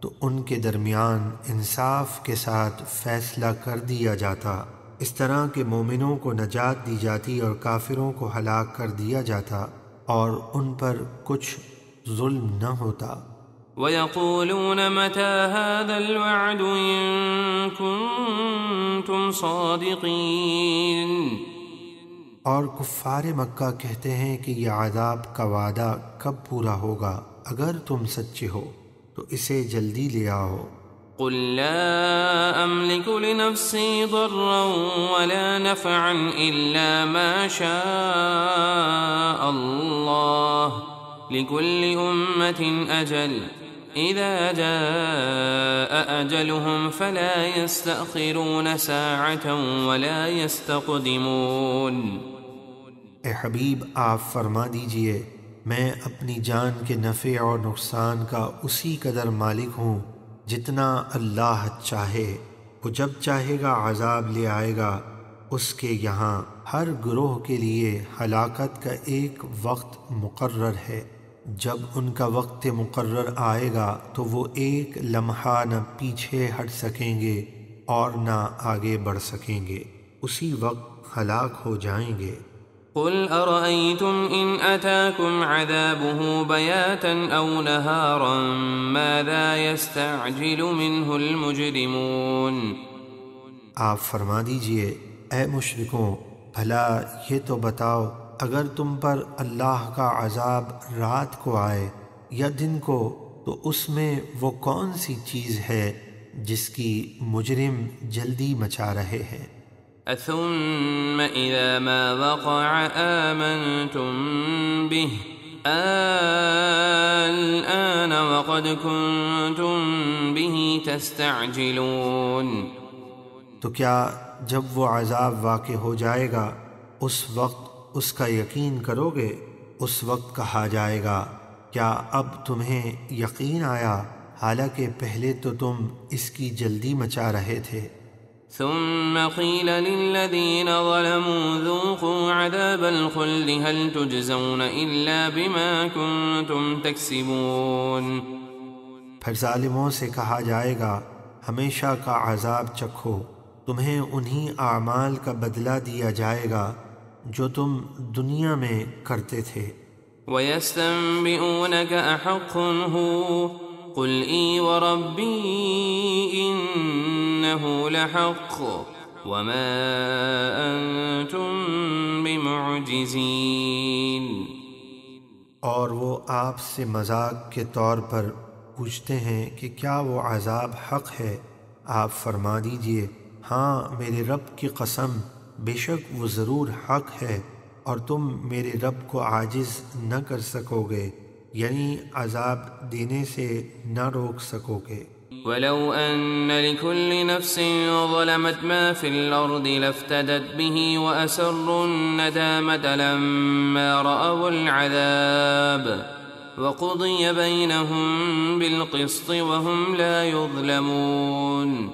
تو ان کے درمیان انصاف کے ساتھ فیصلہ کر دیا جاتا، اس طرح کہ مومنوں کو نجات دی جاتی اور کافروں کو ہلاک کر دیا جاتا اور ان پر کچھ ظلم نہ ہوتا۔ وَيَقُولُونَ مَتَى هَذَا الْوَعْدُ إِن كُنتُمْ صَادِقِينَ۔ اور کفار مکہ کہتے ہیں کہ یہ عذاب کا وعدہ کب پورا ہوگا اگر تم سچے ہو۔ تو اسے جلدی لے آؤ۔ قل لا أملك لنفسي ضرا ولا نفعا إلا ما شاء الله لكل أمة أجل إذا جاء أجلهم فلا يستأخرون ساعة ولا يستقدمون۔ اے حبیب آپ فرما دیجئے میں اپنی جان کے نفع اور نقصان کا اسی قدر مالک ہوں جتنا اللہ چاہے، وہ جب چاہے گا عذاب لے آئے گا۔ اس کے یہاں ہر گروہ کے لیے ہلاکت کا ایک وقت مقرر ہے، جب ان کا وقت مقرر آئے گا تو وہ ایک لمحہ نہ پیچھے ہٹ سکیں گے اور نہ آگے بڑھ سکیں گے، اسی وقت ہلاک ہو جائیں گے۔ قل أرأيتم إن أتاكم عذابه بياتا أو نهارا ماذا يستعجل منه المجرمون۔ آپ فرما دیجئے اے مشرکوں بھلا یہ تو بتاؤ اگر تم پر اللہ کا عذاب رات کو آئے یا دن کو تو اس میں وہ کون سی چیز ہے جس کی مجرم جلدی مچا رہے ہیں؟ ثم إذا ما وقع آمنتم به الآن وقد كنتم به تستعجلون۔ تو کیا جب وہ عذاب واقع ہو جائے گا اس وقت اس کا یقین کرو گے؟ اس وقت کہا جائے گا کیا اب تمہیں یقین آیا حالانکہ پہلے تو تم اس کی جلدی مچا رہے تھے۔ ثم قيل للذين ظلموا ذوقوا عذاب الخلد هل تجزون إلا بما كنتم تكسبون۔ پھر ظالموں سے کہا جائے گا ہمیشہ کا عذاب چکھو، تمہیں انہی اعمال کا بدلہ دیا جائے گا جو تم دنیا میں کرتے تھے۔ وَيَسْتَنبِئُونَكَ أَحَقٌّ هُوَ قُلْ إِي وَرَبِّي إِنَّهُ لَحَقٌّ وَمَا أَنْتُمْ بِمُعْجِزِينَ۔ اور وہ آپ سے مذاق کے طور پر پوچھتے ہیں کہ کیا وہ عذاب حق ہے؟ آپ فرما دیجئے ہاں میرے رب کی قسم بے شک وہ ضرور حق ہے اور تم میرے رب کو عاجز نہ کر سکو گے، یعنی عذاب دینے سے نہ روک سکو گے۔ وَلَوْ أَنَّ لِكُلِّ نَفْسٍ ظَلَمَتْ مَا فِي الْأَرْضِ لَافْتَدَتْ بِهِ وَأَسَرُّوا النَّدَامَةَ لَمَّا رَأَوُا الْعَذَابَ وَقُضِيَ بَيْنَهُم بِالْقِسْطِ وَهُمْ لَا يُظْلَمُونَ۔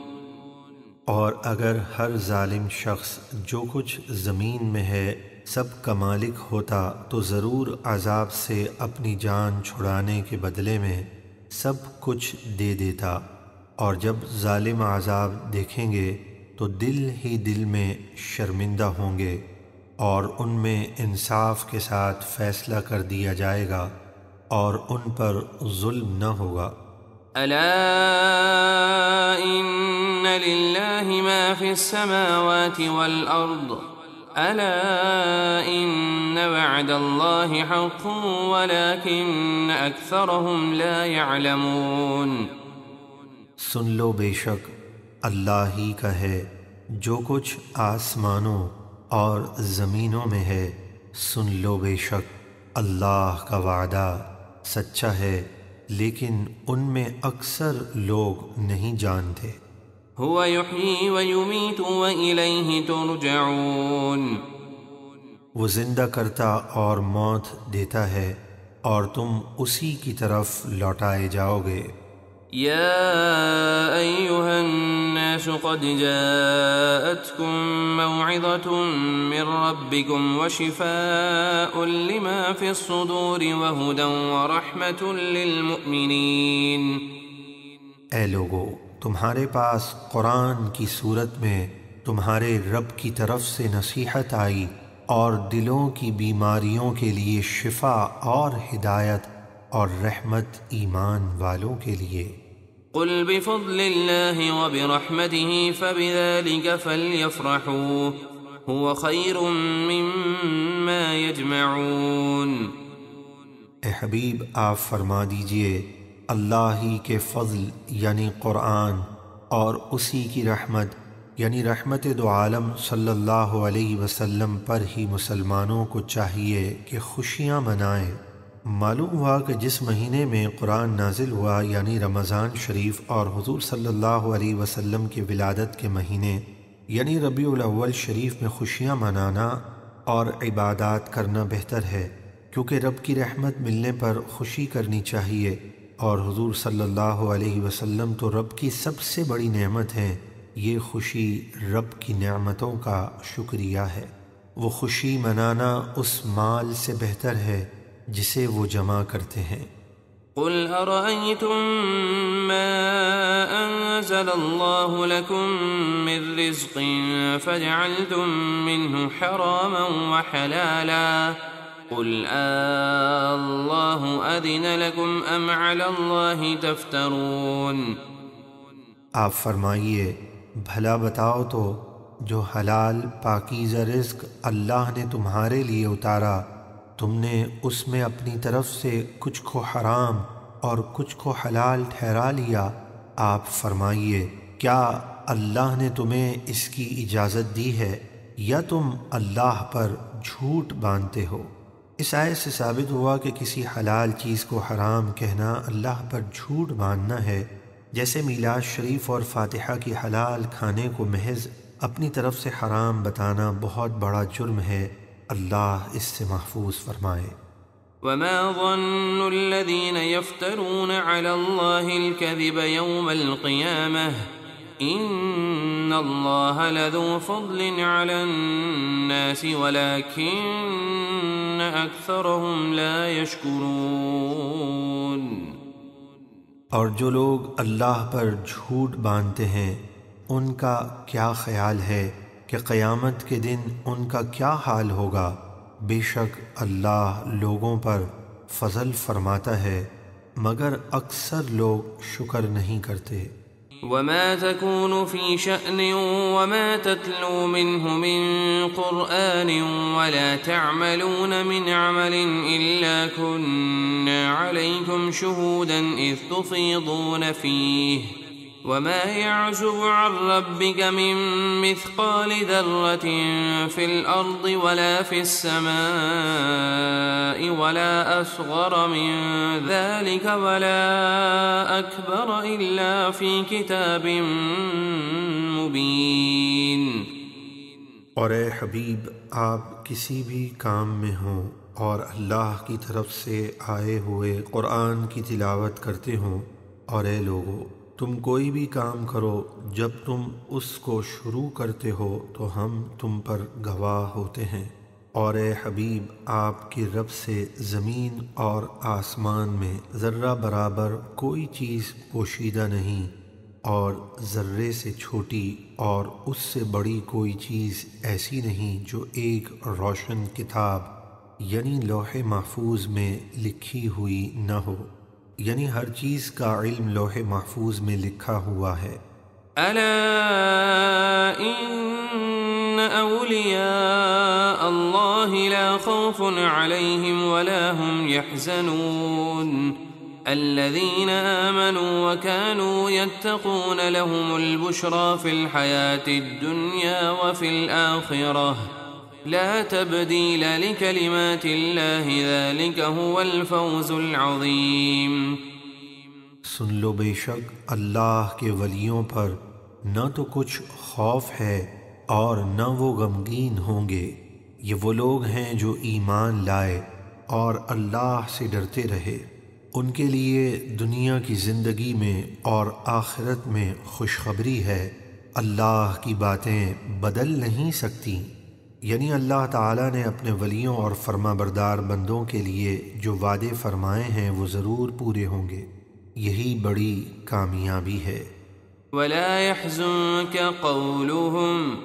اور اگر ہر ظالم شخص جو کچھ زمین میں ہے سب کا مالک ہوتا تو ضرور عذاب سے اپنی جان چھڑانے کے بدلے میں سب کچھ دے دیتا، اور جب ظالم عذاب دیکھیں گے تو دل ہی دل میں شرمندہ ہوں گے، اور ان میں انصاف کے ساتھ فیصلہ کر دیا جائے گا اور ان پر ظلم نہ ہوگا۔ ألا إن لله ما في السماوات والأرض ألا إن وعد الله حق ولكن أكثرهم لا يعلمون۔ سن لو بے شک اللہ ہی کا ہے جو کچھ آسمانوں اور زمینوں میں ہے، سن لو بے شک اللہ کا وعدہ سچا ہے لیکن ان میں اکثر لوگ نہیں جانتے۔ هو يحيي ويميت وإليه ترجعون۔ وہ زندہ کرتا اور موت دیتا ہے اور تم اسی کی طرف لوٹائے جاؤ گے۔ يا أيها الناس قد جاءتكم موعظة من ربكم وشفاء لما في الصدور وهدى ورحمة للمؤمنين۔ اے لوگو تمہارے پاس قرآن کی صورت میں تمہارے رب کی طرف سے نصیحت آئی اور دلوں کی بیماریوں کے لیے شفا اور ہدایت اور رحمت ایمان والوں کے لیے۔ قل بفضل الله وبرحمته فبذلك فليفرحوا هو خير مما يجمعون۔ اے حبیب آپ فرما دیجئے اللہ ہی کے فضل یعنی قرآن اور اسی کی رحمت یعنی رحمت دو عالم صلی اللہ علیہ وسلم پر ہی مسلمانوں کو چاہیے کہ خوشیاں منائیں۔ معلوم ہوا کہ جس مہینے میں قرآن نازل ہوا یعنی رمضان شریف اور حضور صلی اللہ علیہ وسلم کی ولادت کے مہینے یعنی ربیع الاول شریف میں خوشیاں منانا اور عبادات کرنا بہتر ہے، کیونکہ رب کی رحمت ملنے پر خوشی کرنی چاہیے، اور حضور صلی اللہ علیہ وسلم تو رب کی سب سے بڑی نعمت ہیں۔ یہ خوشی رب کی نعمتوں کا شکریہ ہے۔ وہ خوشی منانا اس مال سے بہتر ہے جسے وہ جمع کرتے ہیں۔ قل أرأيتم ما أنزل الله لكم من رزق فجعلتم منه حراما وحلالا قل الله أذن لكم أم على الله تفترون۔ آپ فرمائیے، بھلا بتاؤ تو جو حلال پاکیزہ رزق اللہ نے تمہارے لیے اتارا، تم نے اس میں اپنی طرف سے کچھ کو حرام اور کچھ کو حلال ٹھہرا لیا۔ آپ فرمائیے، کیا اللہ نے تمہیں اس کی اجازت دی ہے یا تم اللہ پر جھوٹ باندھتے ہو؟ اس آیت سے ثابت ہوا کہ کسی حلال چیز کو حرام کہنا اللہ پر جھوٹ باندھنا ہے، جیسے میلاد شریف اور فاتحہ کی حلال کھانے کو محض اپنی طرف سے حرام بتانا بہت بڑا جرم ہے۔ اللہ اس سے محفوظ فرمائے۔ وما ظن الذين يفترون على الله الكذب يوم القيامة إن الله لذو فضل على الناس ولكن أكثرهم لا يشكرون۔ اور جو لوگ اللہ پر جھوٹ باندھتے ہیں ان کا کیا خیال ہے کہ قیامت کے دن ان کا کیا حال ہوگا؟ بے شک اللہ لوگوں پر فضل فرماتا ہے مگر اکثر لوگ شکر نہیں کرتے۔ وما تكون في شأن وما تتلو منه من قرآن ولا تعملون من عمل إلا كنا عليكم شهودا إذ تفيضون فيه وما يعزب عن ربك من مثقال ذرة في الأرض ولا في السماء ولا أصغر من ذلك ولا أكبر إلا في كتاب مبين۔ اور اے حبیب، آپ کسی بھی کام میں ہوں اور اللہ کی طرف سے آئے ہوئے قرآن کی تلاوت کرتے ہوں، اور اے لوگو، تم کوئی بھی کام کرو، جب تم اس کو شروع کرتے ہو تو ہم تم پر گواہ ہوتے ہیں، اور اے حبیب، آپ کے رب سے زمین اور آسمان میں ذرہ برابر کوئی چیز پوشیدہ نہیں، اور ذرے سے چھوٹی اور اس سے بڑی کوئی چیز ایسی نہیں جو ایک روشن کتاب یعنی لوح محفوظ میں لکھی ہوئی نہ ہو، یعنی ہر چیز کا علم لوح محفوظ میں لکھا ہوا ہے۔ الا ان اولیاء اللہ لا خوف علیہم ولا هم يحزنون الذين آمنوا وكانوا يتقون لهم البشرى في الحياة الدنيا وفي الآخرة لا تبديل لكلمات الله ذلك هو الفوز العظيم۔ سن لو، بے شک اللہ کے ولیوں پر نہ تو کچھ خوف ہے اور نہ وہ غمگین ہوں گے۔ یہ وہ لوگ ہیں جو ایمان لائے اور اللہ سے ڈرتے رہے، ان کے لیے دنیا کی زندگی میں اور آخرت میں خوشخبری ہے۔ اللہ کی باتیں بدل نہیں سکتی، یعنی اللہ تعالیٰ نے اپنے ولیوں اور فرما بردار بندوں کے لیے جو وعدے فرمائے ہیں وہ ضرور پورے ہوں گے، یہی بڑی کامیابی ہے۔ ولا يحزنك قولهم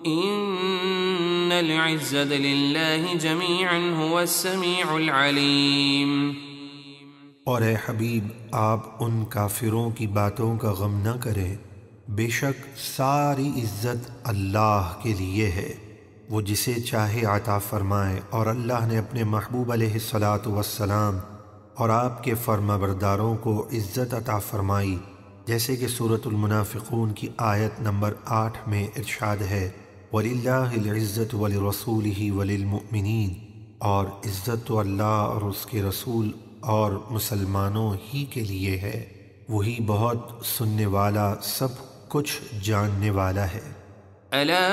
ان العزة لله جميعا هو السميع العليم۔ اور اے حبیب، آپ ان کافروں کی باتوں کا غم نہ کریں، بے شک ساری عزت اللہ کے لیے ہے، وہ جسے چاہے عطا فرمائے، اور اللہ نے اپنے محبوب علیہ الصلاۃ والسلام اور آپ کے فرمانبرداروں کو عزت عطا فرمائی، جیسے کہ سورۃ المنافقون کی آیت نمبر 8 میں ارشاد ہے، وَلِلَّهِ الْعِزَّةُ وَلِرَسُولِهِ وَلِلْمُؤْمِنِينَ، اور عزت تو اللہ اور اس کے رسول اور مسلمانوں ہی کے لیے ہے، وہی بہت سننے والا، سب کچھ جاننے والا ہے۔ ألا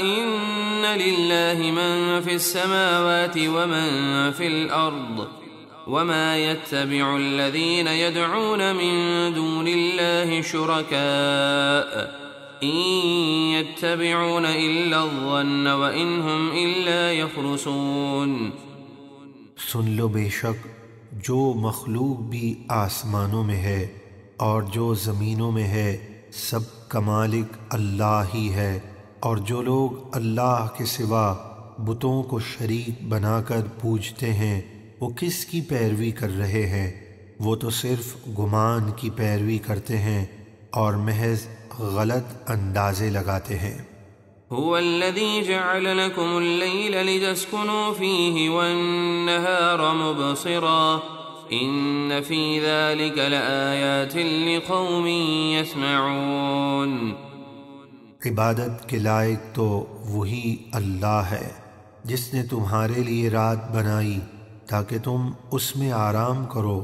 إن لله من في السماوات ومن في الأرض وما يتبع الذين يدعون من دون الله شركاء إن يتبعون إلا الظن وإن هم إلا يخرصون۔ سن لو، بے شک جو مخلوق بھی آسمانوں میں ہے اور جو زمینوں میں ہے، سب کا مالک اللہ ہی ہے، اور جو لوگ اللہ کے سوا بتوں کو شریک بنا کر پوجتے ہیں، وہ کس کی پیروی کر رہے ہیں؟ وہ تو صرف گمان کی پیروی کرتے ہیں اور محض غلط اندازے لگاتے ہیں۔ هو الذي جعل لكم الليل لتسكنوا فيه والنهار مبصرا إن في ذلك لآيات لقوم يسمعون۔ عبادت کے لائق تو وہی اللہ ہے جس نے تمہارے لیے رات بنائی تاکہ تم اس میں آرام کرو،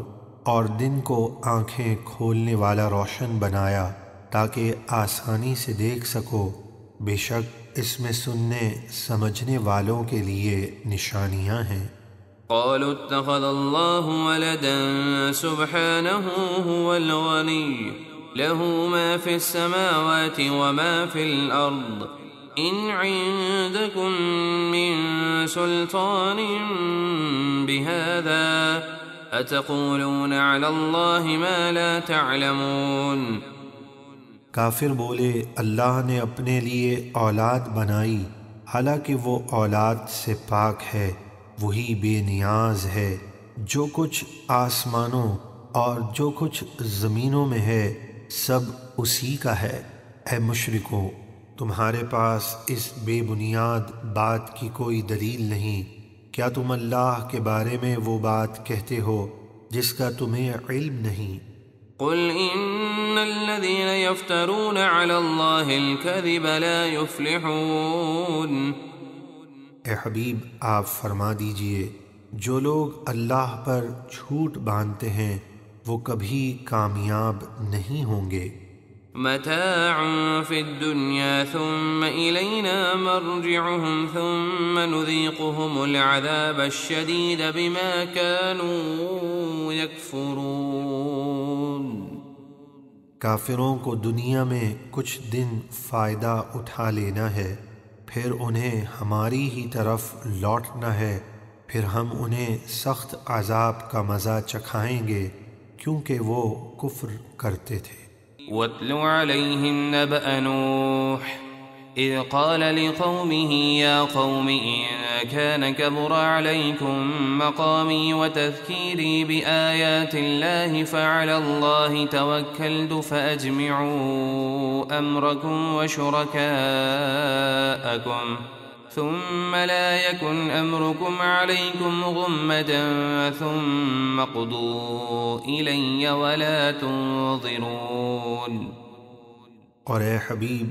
اور دن کو آنکھیں کھولنے والا روشن بنایا تاکہ آسانی سے دیکھ سکو، بے شک اس میں سننے سمجھنے والوں کے لیے نشانیاں ہیں۔ قالوا اتخذ الله ولدا سبحانه هو الغني له ما في السماوات وما في الأرض إن عندكم من سلطان بهذا أتقولون على الله ما لا تعلمون۔ کافر بولے، اللہ نے اپنے لیے اولاد بنائی، حالانکہ وہ اولاد سے پاک ہے، وہی بے نیاز ہے، جو کچھ آسمانوں اور جو کچھ زمینوں میں ہے سب اسی کا ہے۔ اے مشرکو، تمہارے پاس اس بے بنیاد بات کی کوئی دلیل نہیں، کیا تم اللہ کے بارے میں وہ بات کہتے ہو جس کا تمہیں علم نہیں؟ قل إن الذين يفترون على الله الكذب لا يفلحون۔ اے حبیب، آپ فرما دیجئے، جو لوگ اللہ پر جھوٹ باندھتے ہیں وہ کبھی کامیاب نہیں ہوں گے۔ متاع في الدنيا ثم إلينا مرجعهم ثم نذيقهم العذاب الشديد بما كانوا يكفرون۔ کافروں کو دنیا میں کچھ دن فائدہ اٹھا لینا ہے، پھر انہیں ہماری ہی طرف لوٹنا ہے، پھر ہم انہیں سخت عذاب کا مزہ چکھائیں گے کیونکہ وہ کفر کرتے تھے۔ واتل عليهم نبأ نوح إذ قال لقومه يا قوم إن كان كبر عليكم مقامي وتذكيري بآيات الله فعلى الله توكلت فأجمعوا أمركم وشركاءكم ثم لا يكن أمركم عليكم غمة ثم اقضوا إلي ولا تنظرون۔ اور اے حبیب،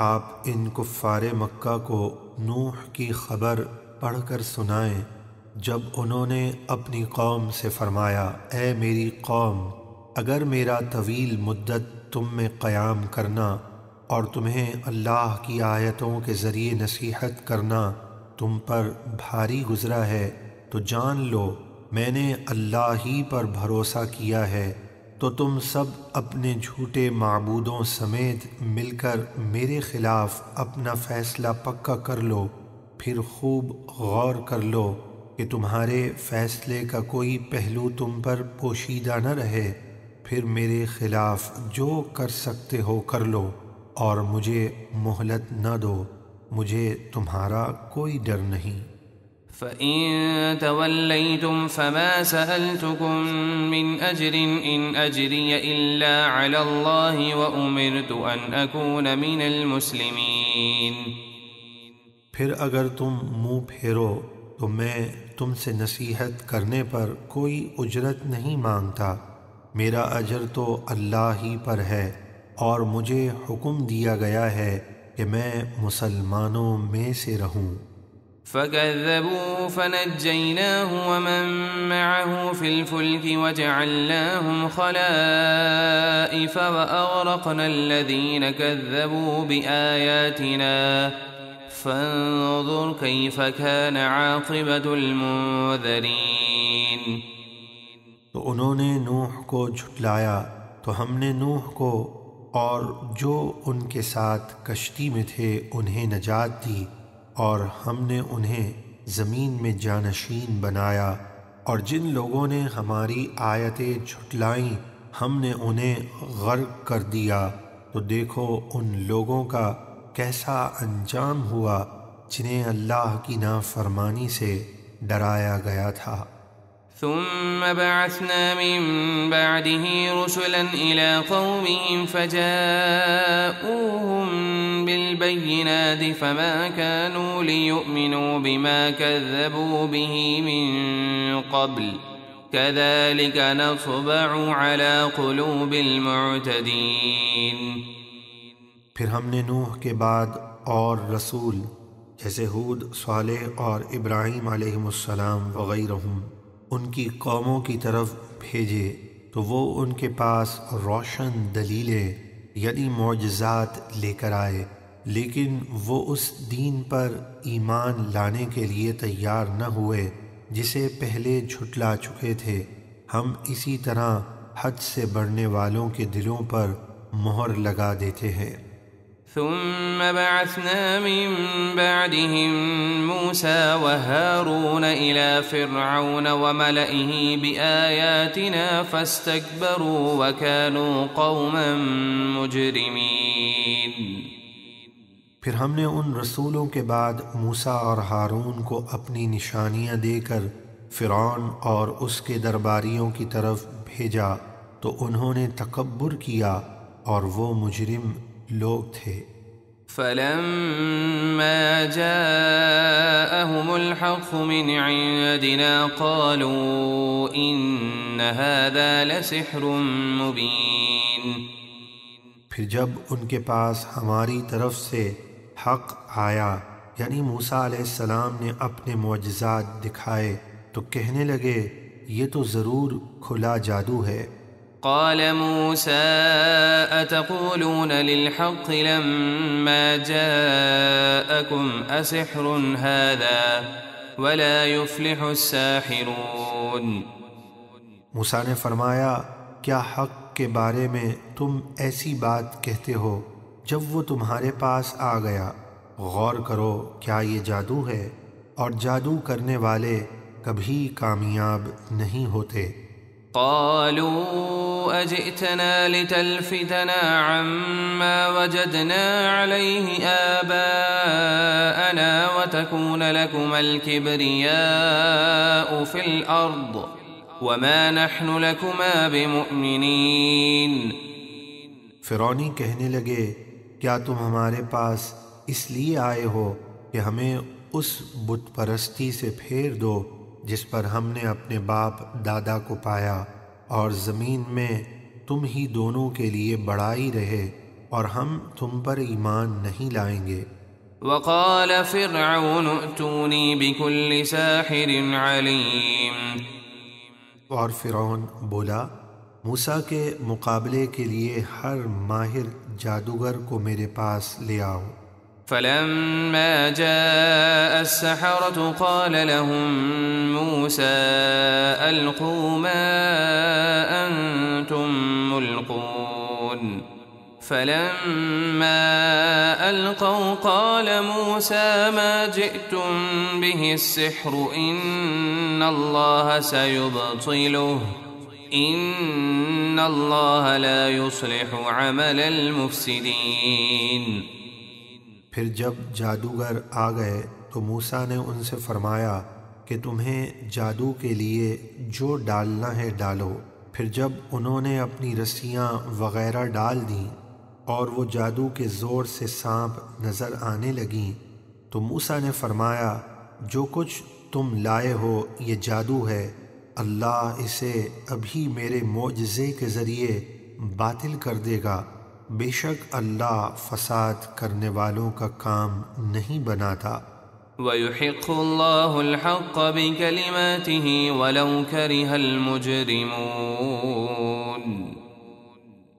آپ ان کفار مکہ کو نوح کی خبر پڑھ کر سنائیں جب انہوں نے اپنی قوم سے فرمایا، اے میری قوم، اگر میرا طویل مدت تم میں قیام کرنا اور تمہیں اللہ کی آیتوں کے ذریعے نصیحت کرنا تم پر بھاری گزرا ہے تو جان لو میں نے اللہ ہی پر بھروسہ کیا ہے، تو تم سب اپنے جھوٹے معبودوں سمیت مل کر میرے خلاف اپنا فیصلہ پکا کر لو، پھر خوب غور کر لو کہ تمہارے فیصلے کا کوئی پہلو تم پر پوشیدہ نہ رہے، پھر میرے خلاف جو کر سکتے ہو کر لو اور مجھے مہلت نہ دو، مجھے تمہارا کوئی ڈر نہیں۔ فَإِن تَوَلَّيْتُمْ فَمَا سَأَلْتُكُم مِّنْ أَجْرٍ إِنْ أَجْرِيَ إِلَّا عَلَى اللَّهِ وَأُمِرْتُ أَنْ أَكُونَ مِنَ الْمُسْلِمِينَ۔ پھر اگر تم منہ پھیرو تو میں تم سے نصیحت کرنے پر کوئی اجرت نہیں مانگتا، میرا اجر تو اللہ ہی پر ہے، اور مجھے حکم دیا گیا ہے کہ میں مسلمانوں میں سے رہوں۔ فكذبوه فنجيناه ومن معه في الفلك وجعلناهم خلائف وأغرقنا الذين كذبوا بآياتنا فانظر كيف كان عاقبة المنذرين۔ تو انہوں نے نوح کو جھٹلایا تو ہم نے نوح کو اور جو ان کے ساتھ کشتی میں تھے انہیں نجات دی، اور ہم نے انہیں زمین میں جانشین بنایا، اور جن لوگوں نے ہماری آیتیں جھٹلائیں ہم نے انہیں غرق کر دیا۔ تو دیکھو ان لوگوں کا کیسا انجام ہوا جنہیں اللہ کی نافرمانی سے ڈرایا گیا تھا۔ ثم بعثنا من بعده رسلا إلى قومهم فجاءوهم بالبينات فما كانوا ليؤمنوا بما كذبوا به من قبل كذلك نطبع على قلوب المعتدين۔ پھر ہم نے نوح کے بعد اور رسول جیسے ہود، صالح اور ابراہیم علیہم السلام وغیرہم ان کی قوموں کی طرف بھیجے تو وہ ان کے پاس روشن دلیلیں یعنی معجزات لے کر آئے، لیکن وہ اس دین پر ایمان لانے کے لیے تیار نہ ہوئے جسے پہلے جھٹلا چکے تھے۔ ہم اسی طرح حد سے بڑھنے والوں کے دلوں پر مہر لگا دیتے ہیں۔ ثم بعثنا من بعدهم موسى وهارون إلى فرعون وملئه بآياتنا فاستكبروا وكانوا قوما مجرمين۔ پھر ہم نے ان رسولوں کے بعد موسیٰ اور ہارون کو اپنی نشانیاں دے کر فرعون اور اس کے درباریوں کی طرف بھیجا تو انہوں نے تکبر کیا اور وہ مجرم لوگ تھے۔ فلما جاءهم الحق من عندنا قالوا إن هذا لسحر مبين۔ پھر جب ان کے پاس ہماری طرف سے حق آیا یعنی موسیٰ علیہ السلام نے اپنے معجزات دکھائے تو کہنے لگے یہ تو ضرور کھلا جادو ہے۔ قال موسى أتقولون للحق لما جاءكم أسحر هذا ولا يفلح الساحرون۔ موسیٰ نے فرمایا کیا حق کے بارے میں تم ایسی بات کہتے ہو جب وہ تمہارے پاس آ گیا؟ غور کرو کیا یہ جادو ہے؟ اور جادو کرنے والے کبھی کامیاب نہیں ہوتے۔ قالوا أجئتنا لتلفتنا عما وجدنا عليه آباءنا وتكون لكما الكبرياء في الأرض وما نحن لكما بمؤمنين۔ فرعونی کہنے لگے کیا تم ہمارے پاس اس لیے آئے ہو کہ ہمیں اس بت پرستی سے پھیر دو جس پر ہم نے اپنے باپ دادا کو پایا، اور زمین میں تم ہی دونوں کے لیے بڑائی رہے اور ہم تم پر ایمان نہیں لائیں گے۔ وقال فرعون ائتوني بكل ساحر عليم۔ اور فرعون بولا موسیٰ کے مقابلے کے لیے ہر ماہر جادوگر کو میرے پاس لے آؤ۔ فلما جاء السحرة قال لهم موسى ألقوا ما أنتم ملقون۔ فلما ألقوا قال موسى ما جئتم به السحر إن الله سيبطله إن الله لا يصلح عمل المفسدين۔ پھر جب جادوگر آ گئے تو موسیٰ نے ان سے فرمایا کہ تمہیں جادو کے لیے جو ڈالنا ہے ڈالو۔ پھر جب انہوں نے اپنی رسیاں وغیرہ ڈال دیں اور وہ جادو کے زور سے سانپ نظر آنے لگیں تو موسیٰ نے فرمایا جو کچھ تم لائے ہو یہ جادو ہے، اللہ اسے ابھی میرے معجزے کے ذریعے باطل کر دے گا، بے شک اللہ فساد کرنے والوں کا کام نہیں بناتا۔ وَيُحِقُّ اللَّهُ الْحَقَّ بِكَلِمَاتِهِ وَلَوْ كَرِهَ الْمُجْرِمُونَ،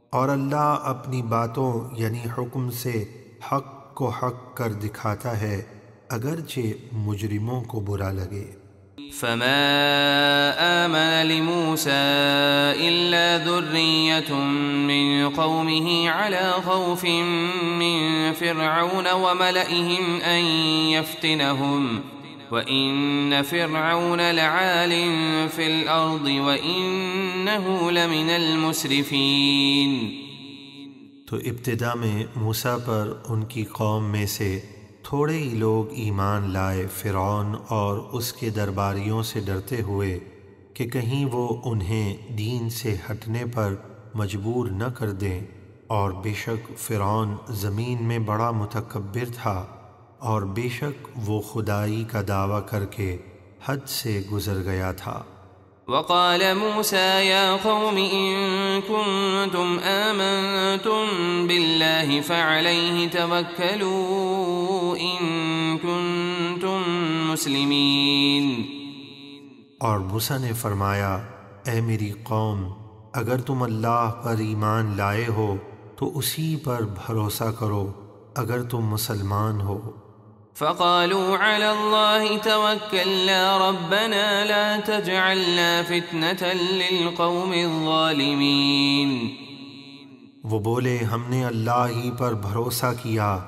اور اللہ اپنی باتوں یعنی حکم سے حق کو حق کر دکھاتا ہے اگرچہ مجرموں کو برا لگے۔ فَمَا آمَنَ لِمُوسَىٰ إِلَّا ذُرِّيَّةٌ مِّن قَوْمِهِ عَلَىٰ خَوْفٍ مِّن فِرْعَوْنَ وَمَلَئِهِمْ أَن يَفْتِنَهُمْ وَإِنَّ فِرْعَوْنَ لَعَالٍ فِي الْأَرْضِ وَإِنَّهُ لَمِنَ الْمُسْرِفِينَ۔ تو ابتدا میں موسیٰ پر ان کی قوم میں سے تھوڑے ہی لوگ ایمان لائے، فرعون اور اس کے درباریوں سے ڈرتے ہوئے کہ کہیں وہ انہیں دین سے ہٹنے پر مجبور نہ کر دیں، اور بے شک فرعون زمین میں بڑا متکبر تھا، اور بے شک وہ خدائی کا دعویٰ کر کے حد سے گزر گیا تھا۔ وقال موسى يا قوم إن كنتم آمنتم بالله فعليه توكلوا إن كنتم مسلمين۔ اور موسیٰ نے فرمایا، اے میری قوم، اگر تم اللہ پر ایمان لائے ہو تو اسی پر بھروسہ کرو اگر تم مسلمان ہو۔ فقالوا على الله توكلنا ربنا لا تجعلنا فتنة للقوم الظالمين۔ وہ بولے، ہم نے اللہ ہی پر بھروسہ کیا،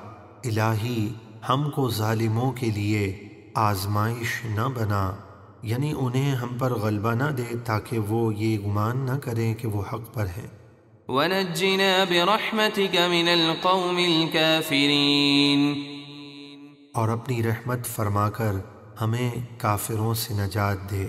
الہی ہم کو ظالموں کے لیے آزمائش نہ بنا، یعنی انہیں ہم پر غلبہ نہ دے تاکہ وہ یہ گمان نہ کریں کہ وہ حق پر ہیں۔ ونجنا برحمتك من القوم الكافرين۔ اور اپنی رحمت فرما کر ہمیں کافروں سے نجات دے۔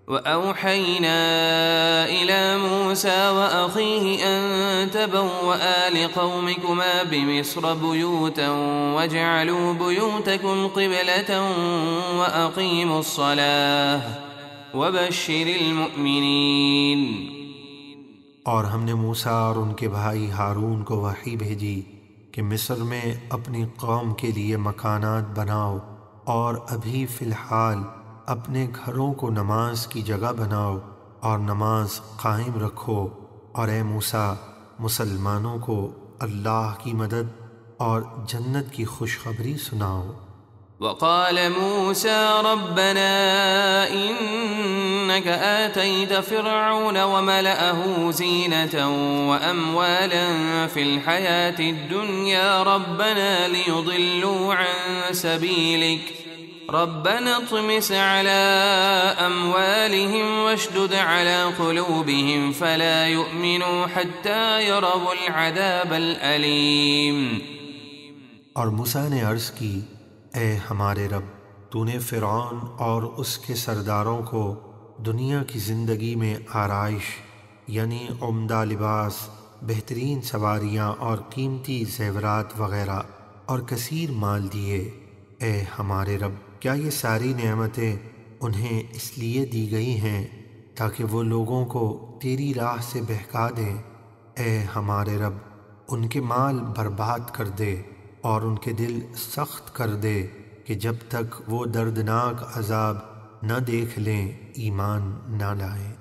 وَأَوْحَيْنَا إِلَى مُوسَى وَأَخِيهِ أَن تَبَوَّآ لِقَوْمِكُمَا بِمِصْرَ بُيُوتًا وَاجْعَلُوا بُيُوتَكُمْ قِبْلَةً وَأَقِيمُوا الصَّلَاةَ وَبَشِّرِ الْمُؤْمِنِينَ۔ اور ہم نے موسیٰ اور ان کے بھائی ہارون کو وحی بھیجی کہ مصر میں اپنی قوم کے لیے مکانات بناؤ، اور ابھی فی الحال اپنے گھروں کو نماز کی جگہ بناؤ اور نماز قائم رکھو، اور اے موسیٰ مسلمانوں کو اللہ کی مدد اور جنت کی خوشخبری سناؤ۔ وقال موسى ربنا إنك آتيت فرعون وملأه زينة وأموالا في الحياة الدنيا ربنا ليضلوا عن سبيلك ربنا اطمس على أموالهم واشدد على قلوبهم فلا يؤمنوا حتى يروا العذاب الأليم۔ اور موسیٰ نے عرض کی، اے ہمارے رب، تو نے فرعون اور اس کے سرداروں کو دنیا کی زندگی میں آرائش یعنی عمدہ لباس، بہترین سواریاں اور قیمتی زیورات وغیرہ اور کثیر مال دیے۔ اے ہمارے رب، کیا یہ ساری نعمتیں انہیں اس لیے دی گئی ہیں تاکہ وہ لوگوں کو تیری راہ سے بہکا دیں؟ اے ہمارے رب، ان کے مال برباد کر دے اور ان کے دل سخت کر دے کہ جب تک وہ دردناک عذاب نہ دیکھ لیں ایمان نہ لائیں۔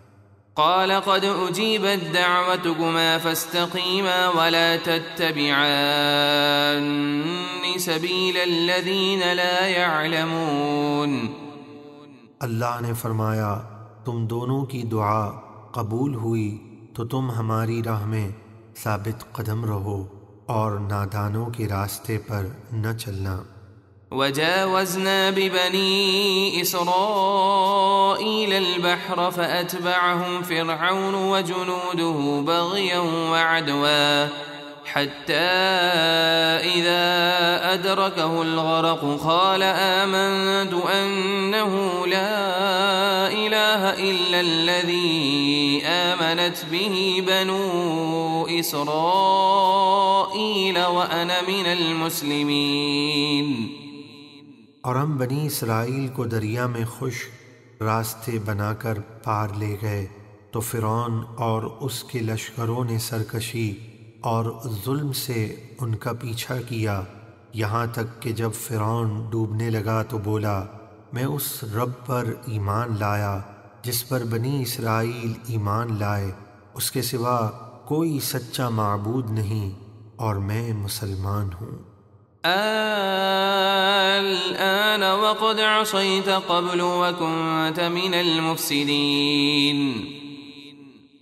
قال قد أجيبت دعوتكما فاستقيما ولا تتبعان سبيل الذين لا يعلمون۔ اللہ نے فرمایا، تم دونوں کی دعا قبول ہوئی تو تم ہماری راہ میں ثابت قدم رہو اور نادانوں کے راستے پر نہ چلنا۔ وجاوزنا ببني إسرائيل البحر فأتبعهم فرعون وجنوده بغيا وعدوا حتى إذا أدركه الغرق قال آمنت أنه لا إله إلا الذي آمنت به بنو إسرائيل وأنا من المسلمين۔ اور ہم بنی اسرائیل کو دریا میں خشک راستے بنا کر پار لے گئے تو فرعون اور اس کے لشکروں نے سرکشی اور ظلم سے ان کا پیچھا کیا، یہاں تک کہ جب فرعون ڈوبنے لگا تو بولا، میں اس رب پر ایمان لایا جس پر بنی اسرائیل ایمان لائے، اس کے سوا کوئی سچا معبود نہیں، اور میں مسلمان ہوں۔ الآن وقد عصيت قبل وكنت من المفسدين۔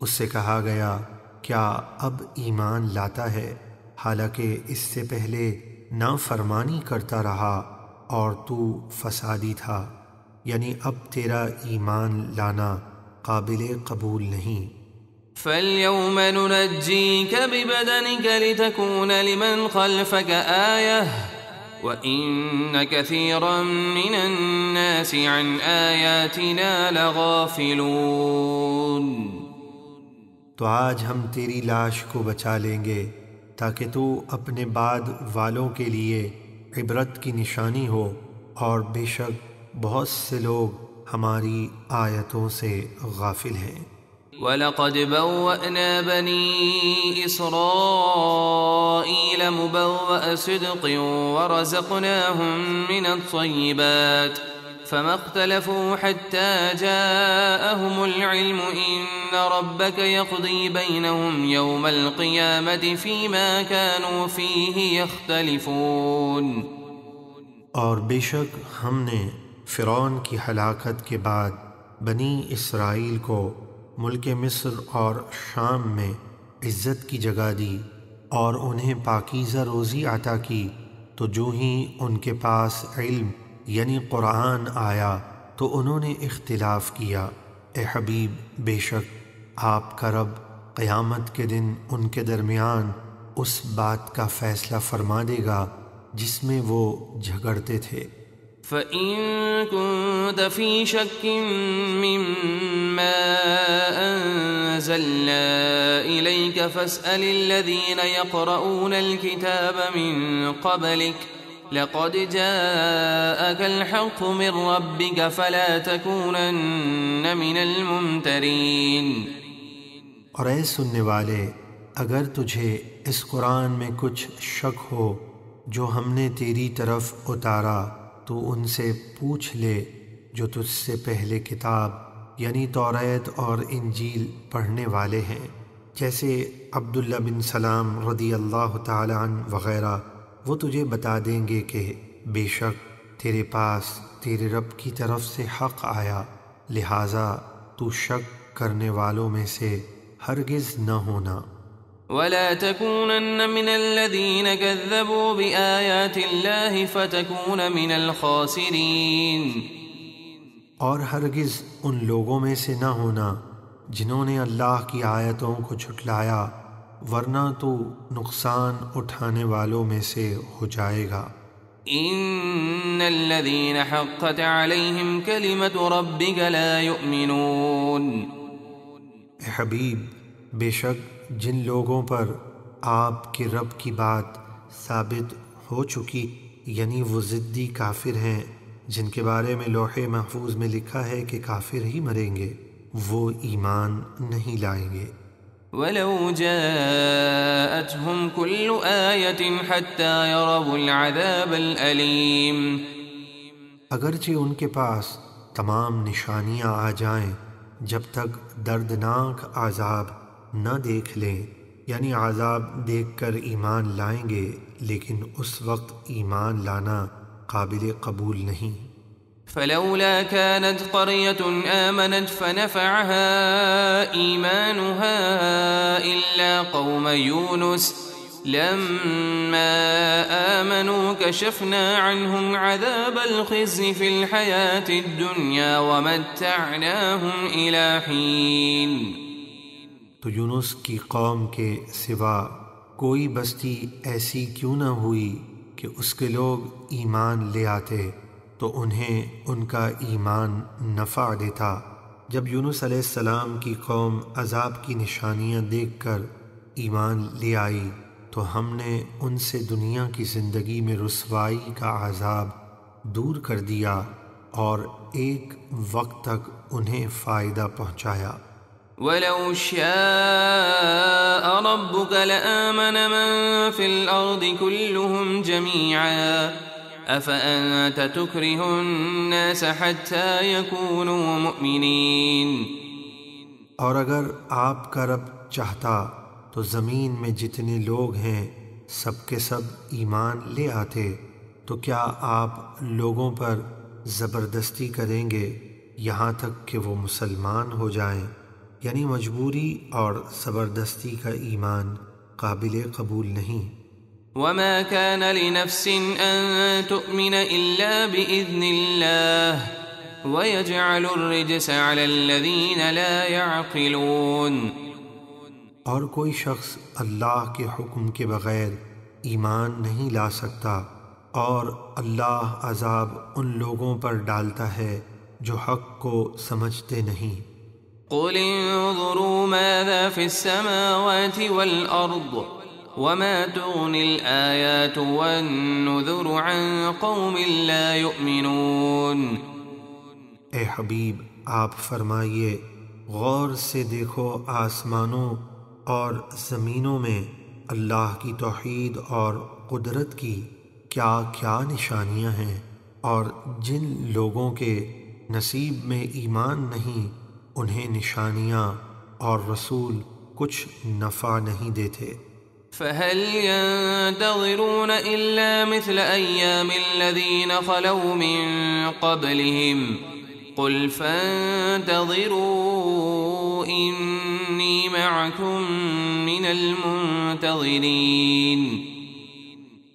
اس سے کہا گیا، کیا اب ایمان لاتا ہے حالانکہ اس سے پہلے نافرمانی کرتا رہا اور تو فسادی تھا، یعنی اب تیرا ایمان لانا قابل قبول نہیں۔ فَالْيَوْمَ نُنَجِّيكَ بِبَدَنِكَ لِتَكُونَ لِمَنْ خَلْفَكَ آيَةً وَإِنَّ كَثِيرًا مِنَ النَّاسِ عَنْ آيَاتِنَا لَغَافِلُونَ۔ تو آج ہم تیری لاش کو بچا لیں گے تاکہ تو اپنے بعد والوں کے لیے عبرت کی نشانی ہو، اور بے شک بہت سے لوگ ہماری آیتوں سے غافل ہیں۔ وَلَقَدْ بَوَّأْنَا بَنِي إِسْرَائِيلَ مُبَوَّأَ صِدْقٍ وَرَزَقْنَاهُمْ مِنَ الطَّيِّبَاتِ فَمَا اخْتَلَفُوا حَتَّى جَاءَهُمُ الْعِلْمُ إِنَّ رَبَّكَ يَقْضِي بَيْنَهُمْ يَوْمَ الْقِيَامَةِ فِيمَا كَانُوا فِيهِ يَخْتَلِفُونَ۔ اور بے شک ہم نے فرعون کی ہلاکت کے بعد بنی اسرائیل کو ملک مصر اور شام میں عزت کی جگہ دی اور انہیں پاکیزہ روزی عطا کی، تو جو ہی ان کے پاس علم یعنی قرآن آیا تو انہوں نے اختلاف کیا۔ اے حبیب، بے شک آپ کا رب قیامت کے دن ان کے درمیان اس بات کا فیصلہ فرما دے گا جس میں وہ جھگڑتے تھے۔ فَإِن كُنتَ فِي شَكٍّ مِّمَّا أَنزَلْنَا إِلَيْكَ فَاسْأَلِ الَّذِينَ يَقْرَؤُونَ الْكِتَابَ مِن قَبْلِكَ لَقَدْ جَاءَكَ الْحَقُّ مِن رَّبِّكَ فَلَا تَكُونَنَّ مِنَ الْمُمْتَرِينَ۔ اور اے سننے والے، اگر تجھے اس قرآن میں کچھ شک ہو جو ہم نے تیری طرف اتارا تو ان سے پوچھ لے جو تجھ سے پہلے کتاب یعنی توریت اور انجیل پڑھنے والے ہیں، جیسے عبداللہ بن سلام رضی اللہ تعالی عنہ وغیرہ۔ وہ تجھے بتا دیں گے کہ بے شک تیرے پاس تیرے رب کی طرف سے حق آیا، لہٰذا تو شک کرنے والوں میں سے ہرگز نہ ہونا۔ وَلَا تَكُونَنَّ مِنَ الَّذِينَ كَذَّبُوا بِآيَاتِ اللَّهِ فَتَكُونَ مِنَ الْخَاسِرِينَ۔ اور ہرگز ان لوگوں میں سے نہ ہونا جنہوں نے اللہ کی آیتوں کو جھٹلایا، ورنہ تو نقصان اٹھانے والوں میں سے ہو جائے گا۔ إِنَّ الَّذِينَ حَقَّتْ عَلَيْهِمْ كَلِمَةُ رَبِّكَ لَا يُؤْمِنُونَ۔ اے حبیب، بے شک جن لوگوں پر آپ کے رب کی بات ثابت ہو چکی، یعنی وہ ضدی کافر ہیں جن کے بارے میں لوح محفوظ میں لکھا ہے کہ کافر ہی مریں گے، وہ ایمان نہیں لائیں گے۔ وَلَوْ جَاءَتْهُمْ كُلُّ آيَةٍ حَتَّى يَرَوْا الْعَذَابَ الْأَلِيمَ۔ اگرچہ ان کے پاس تمام نشانیاں آ جائیں جب تک دردناک عذاب نہ دیکھ لیں، یعنی عذاب دیکھ کر ایمان لائیں گے لیکن اس وقت ایمان لانا قابل قبول نہیں۔ فَلَوْلَا كَانَتْ قَرْيَةٌ آمَنَتْ فَنَفَعَهَا إِيمَانُهَا إِلَّا قَوْمَ يُونُسَ لَمَّا آمَنُوا كَشَفْنَا عَنْهُمْ عَذَابَ الْخِزْيِ فِي الْحَيَاةِ الدُّنْيَا وَمَتَّعْنَاهُمْ إِلَى حِينٍ۔ تو یونس کی قوم کے سوا کوئی بستی ایسی کیوں نہ ہوئی کہ اس کے لوگ ایمان لے آتے تو انہیں ان کا ایمان نفع دیتا۔ جب یونس علیہ السلام کی قوم عذاب کی نشانیاں دیکھ کر ایمان لے آئی تو ہم نے ان سے دنیا کی زندگی میں رسوائی کا عذاب دور کر دیا اور ایک وقت تک انہیں فائدہ پہنچایا۔ وَلَوْ شَاءَ رَبُّكَ لَآمَنَ مَن فِي الْأَرْضِ كُلُّهُمْ جَمِيعًا أَفَأَنْتَ تُكْرِهُ النَّاسَ حَتَّى يَكُونُوا مُؤْمِنِينَ۔ اور اگر آپ کا رب چاہتا تو زمین میں جتنے لوگ ہیں سب کے سب ایمان لے آتے، تو کیا آپ لوگوں پر زبردستی کریں گے یہاں تک کہ وہ مسلمان ہو جائیں؟ یعنی مجبوری اور زبردستی کا ایمان قابل قبول نہیں۔ وَمَا كَانَ لِنَفْسٍ أَن تُؤْمِنَ إِلَّا بِإِذْنِ اللَّهِ وَيَجْعَلُ الرِّجْسَ عَلَى الَّذِينَ لَا يَعْقِلُونَ۔ اور کوئی شخص اللہ کے حکم کے بغیر ایمان نہیں لا سکتا، اور اللہ عذاب ان لوگوں پر ڈالتا ہے جو حق کو سمجھتے نہیں۔ قُلِ انظُرُوا مَاذَا فِي السَّمَاوَاتِ وَالْأَرْضِ وَمَا تُغْنِي الْآيَاتُ وَالنُّذُرُ عَن قَوْمٍ لَّا يُؤْمِنُونَ۔ اے حبیب آپ فرمائیے، غور سے دیکھو آسمانوں اور زمینوں میں اللہ کی توحید اور قدرت کی کیا کیا نشانیاں ہیں، اور جن لوگوں کے نصیب میں ایمان نہیں انہیں نشانیاں اور رسول کچھ نفع نہیں دیتے۔ فَهَلْ يَنتَظِرُونَ إِلَّا مِثْلَ أَيَّامِ الَّذِينَ خَلَوْا مِن قَبْلِهِمْ قُلْ فَانتَظِرُوا إِنِّي مَعَكُم مِّنَ الْمُنتَظِرِينَ۔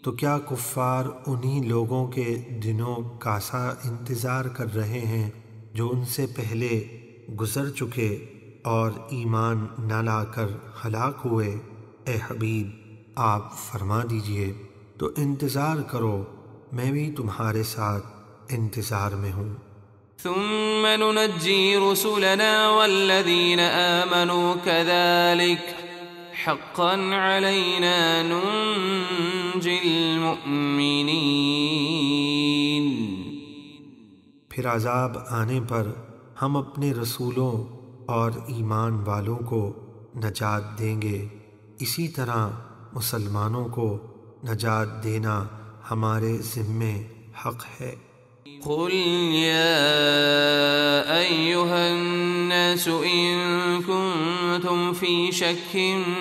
تو کیا کفار انہی لوگوں کے دنوں کا سا انتظار کر رہے ہیں جو ان سے پہلے گزر چکے اور ایمان نہ لا کر ہلاک ہوئے؟ اے حبیب آپ فرما دیجئے تو انتظار کرو، میں بھی تمہارے ساتھ انتظار میں ہوں۔ ثم ننجي رسلنا والذين آمنوا كذلك حقا علينا ننجي المؤمنين۔ پھر عذاب آنے پر ہم اپنے رسولوں اور ایمان والوں کو نجات دیں گے، اسی طرح مسلمانوں کو نجات دینا ہمارے ذمے حق ہے۔ قل يا أيها الناس إن كنتم في شك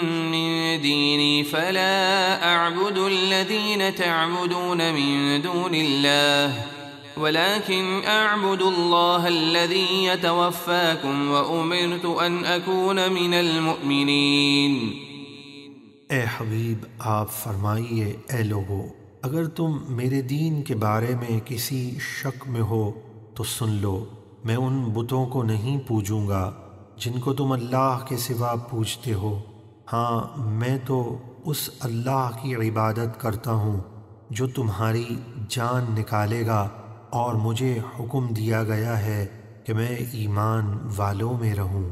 من ديني فلا أعبد الذين تعبدون من دون الله ولكن أعبد الله الذي يتوفاكم وأمرت أن أكون من المؤمنين۔ اے حبیب آپ فرمائیے، اے لوگو اگر تم میرے دین کے بارے میں کسی شک میں ہو تو سن لو، میں ان بتوں کو نہیں پوجوں گا جن کو تم اللہ کے سوا پوجتے ہو، ہاں میں تو اس اللہ کی عبادت کرتا ہوں جو تمہاری جان نکالے گا، اور مجھے حکم دیا گیا ہے کہ میں ایمان والوں میں رہوں۔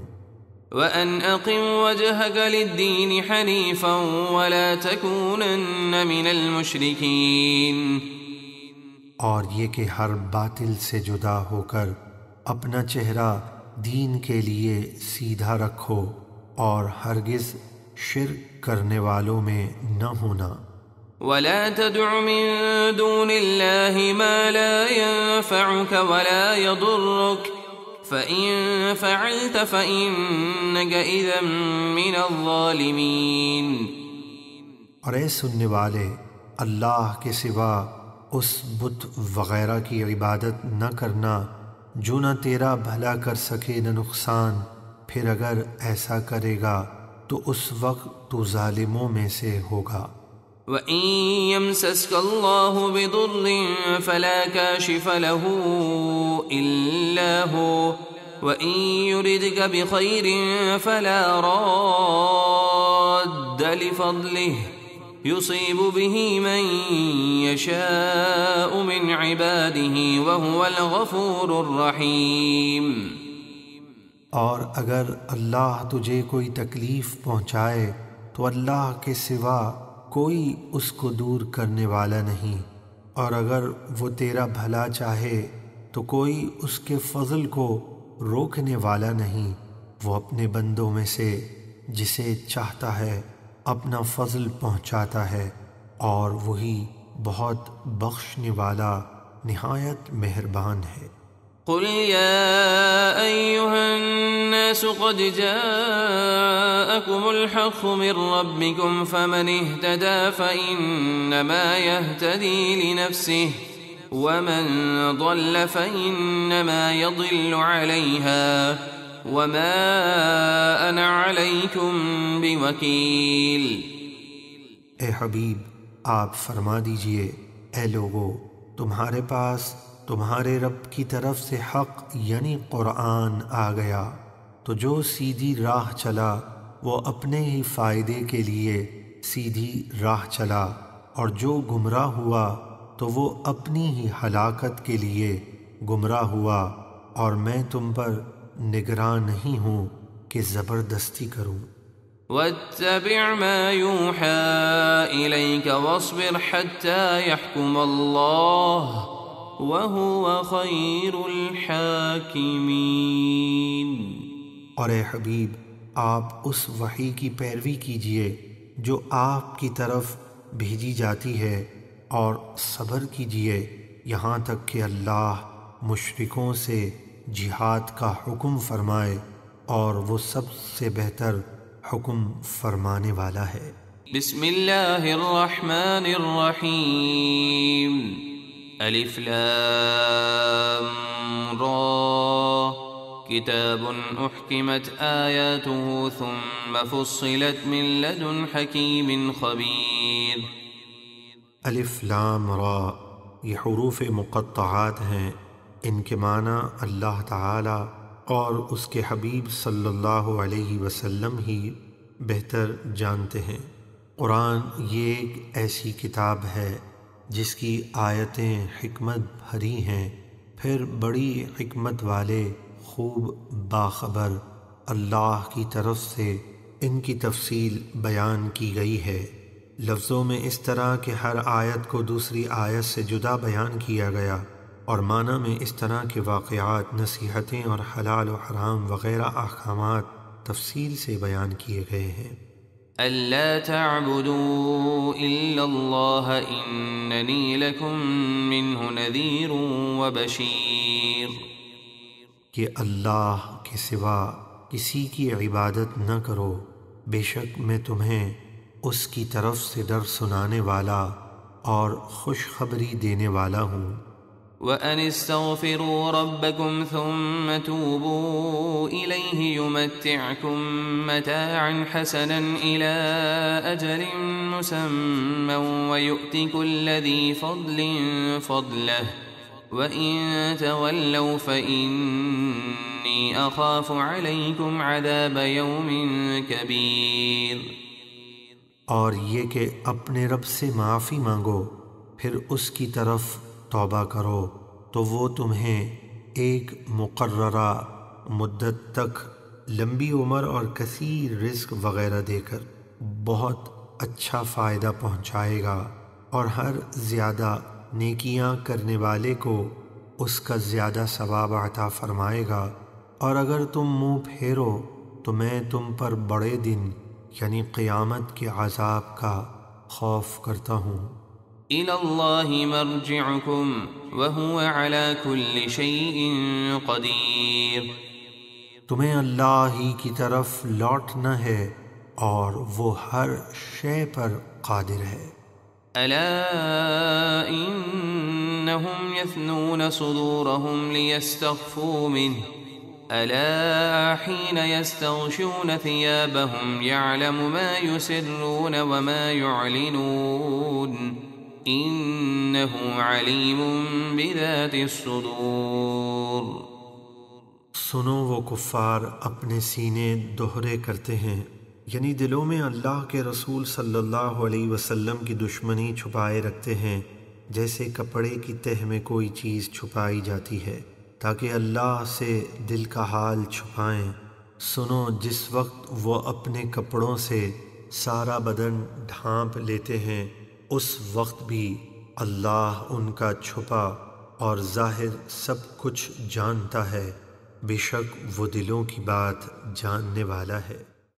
وَأَنْ أَقِمْ وَجْهَكَ لِلدِّينِ حَنِيفًا وَلَا تَكُونَنَّ مِنَ الْمُشْرِكِينَ۔ اور یہ کہ ہر باطل سے جدا ہو کر اپنا چہرہ دین کے لیے سیدھا رکھو، اور ہرگز شرک کرنے والوں میں نہ ہونا۔ وَلَا تَدْعُ مِن دُونِ اللَّهِ مَا لَا يَنفَعُكَ وَلَا يَضُرُّكَ فَإِن فَعَلْتَ فَإِنَّكَ إِذًا مِّنَ الظَّالِمِينَ۔ اور اے سننے والے، اللہ کے سوا اس بت وغیرہ کی عبادت نہ کرنا جو نہ تیرا بھلا کر سکے نہ نقصان، پھر اگر ایسا کرے گا تو اس وقت تو ظالموں میں سے ہوگا۔ وَإِن يَمْسَسْكَ اللَّهُ بِضُرٍّ فَلَا كَاشِفَ لَهُ إِلَّا هُوَ وَإِن يُرِدْكَ بِخَيْرٍ فَلَا رَادَّ لِفَضْلِهِ يُصِيبُ بِهِ مَن يَشَاءُ مِنْ عِبَادِهِ وَهُوَ الْغَفُورُ الرَّحِيمُ۔ اور اگر اللہ تجھے کوئی تکلیف پہنچائے تو اللہ کے سوا کوئی اس کو دور کرنے والا نہیں، اور اگر وہ تیرا بھلا چاہے تو کوئی اس کے فضل کو روکنے والا نہیں۔ وہ اپنے بندوں میں سے جسے چاہتا ہے اپنا فضل پہنچاتا ہے، اور وہی بہت بخشنے والا نہایت مہربان ہے۔ قل يا أيها الناس قد جاءكم الحق من ربكم فمن اهتدى فإنما يهتدي لنفسه ومن ضل فإنما يضل عليها وما أنا عليكم بوكيل۔ اے حبیب، آپ فرما دیجئے، اے لوگو، تمہارے پاس تمہارے رب کی طرف سے حق یعنی قرآن آ گیا، تو جو سیدھی راہ چلا وہ اپنے ہی فائدے کے لیے سیدھی راہ چلا، اور جو گمراہ ہوا تو وہ اپنی ہی ہلاکت کے لیے گمراہ ہوا، اور میں تم پر نگراں نہیں ہوں کہ زبردستی کروں۔ واتبع ما يوحى إليك واصبر حتى يحكم الله وهو خير الحاكمين۔ اور اے حبیب، آپ اس وحی کی پیروی کیجئے جو آپ کی طرف بھیجی جاتی ہے، اور صبر کیجئے یہاں تک کہ اللہ مشرکوں سے جہاد کا حکم فرمائے، اور وہ سب سے بہتر حکم فرمانے والا ہے۔ بسم اللہ الرحمن الرحیم۔ الف لام را کتاب احکمت آیاته ثم فصلت من لدن حکیم خبیر۔ الف لام را یہ حروف مقطعات ہیں، ان کے معنی اللہ تعالی اور اس کے حبیب صلی اللہ علیہ وسلم ہی بہتر جانتے ہیں۔ قرآن یہ ایک ایسی کتاب ہے جس کی آیتیں حکمت بھری ہیں، پھر بڑی حکمت والے خوب باخبر اللہ کی طرف سے ان کی تفصیل بیان کی گئی ہے، لفظوں میں اس طرح کہ ہر آیت کو دوسری آیت سے جدا بیان کیا گیا، اور معنی میں اس طرح کے واقعات، نصیحتیں اور حلال و حرام وغیرہ احکامات تفصیل سے بیان کیے گئے ہیں۔ ألا تعبدوا إلا الله إنني لكم منه نذير وبشير، کہ اللہ کے سوا کسی کی عبادت نہ کرو، بے شک میں تمہیں اس کی طرف سے ڈر سنانے والا اور خوشخبری دینے والا ہوں۔ وأن استغفروا ربكم ثم توبوا إليه يمتعكم متاعا حسنا إلى أجل مسمى ويؤت كل ذي فضل فضله وإن تولوا فإني أخاف عليكم عذاب يوم كبير۔ اور یہ کہ اپنے رب سے معافی مانگو، پھر اس کی طرف توبہ کرو تو وہ تمہیں ایک مقررہ مدت تک لمبی عمر اور کثیر رزق وغیرہ دے کر بہت اچھا فائدہ پہنچائے گا، اور ہر زیادہ نیکیاں کرنے والے کو اس کا زیادہ ثواب عطا فرمائے گا، اور اگر تم منہ پھیرو تو میں تم پر بڑے دن یعنی قیامت کے عذاب کا خوف کرتا ہوں۔ إلى الله مرجعكم وهو على كل شيء قدير۔ تمہیں اللہ ہی کی طرف لوٹنا ہے اور وہ ہر شے پر قادر ہے۔ ألا إنهم يثنون صدورهم ليستخفوا منه ألا حين يستغشون ثيابهم يعلم ما يسرون وما يعلنون إنه عليم بذات الصدور۔ سنو، وہ کفار اپنے سینے دوہرے کرتے ہیں، یعنی دلوں میں اللہ کے رسول صلی اللہ علیہ وسلم کی دشمنی چھپائے رکھتے ہیں، جیسے کپڑے کی تہ میں کوئی چیز چھپائی جاتی ہے تاکہ اللہ سے دل کا حال چھپائیں۔ سنو، جس وقت وہ اپنے کپڑوں سے سارا بدن ڈھانپ لیتے ہیں، اس وقت بھی اللہ ان کا چھپا اور ظاہر سب کچھ جانتا ہے، بے شک وہ دلوں کی بات جاننے والا ہے۔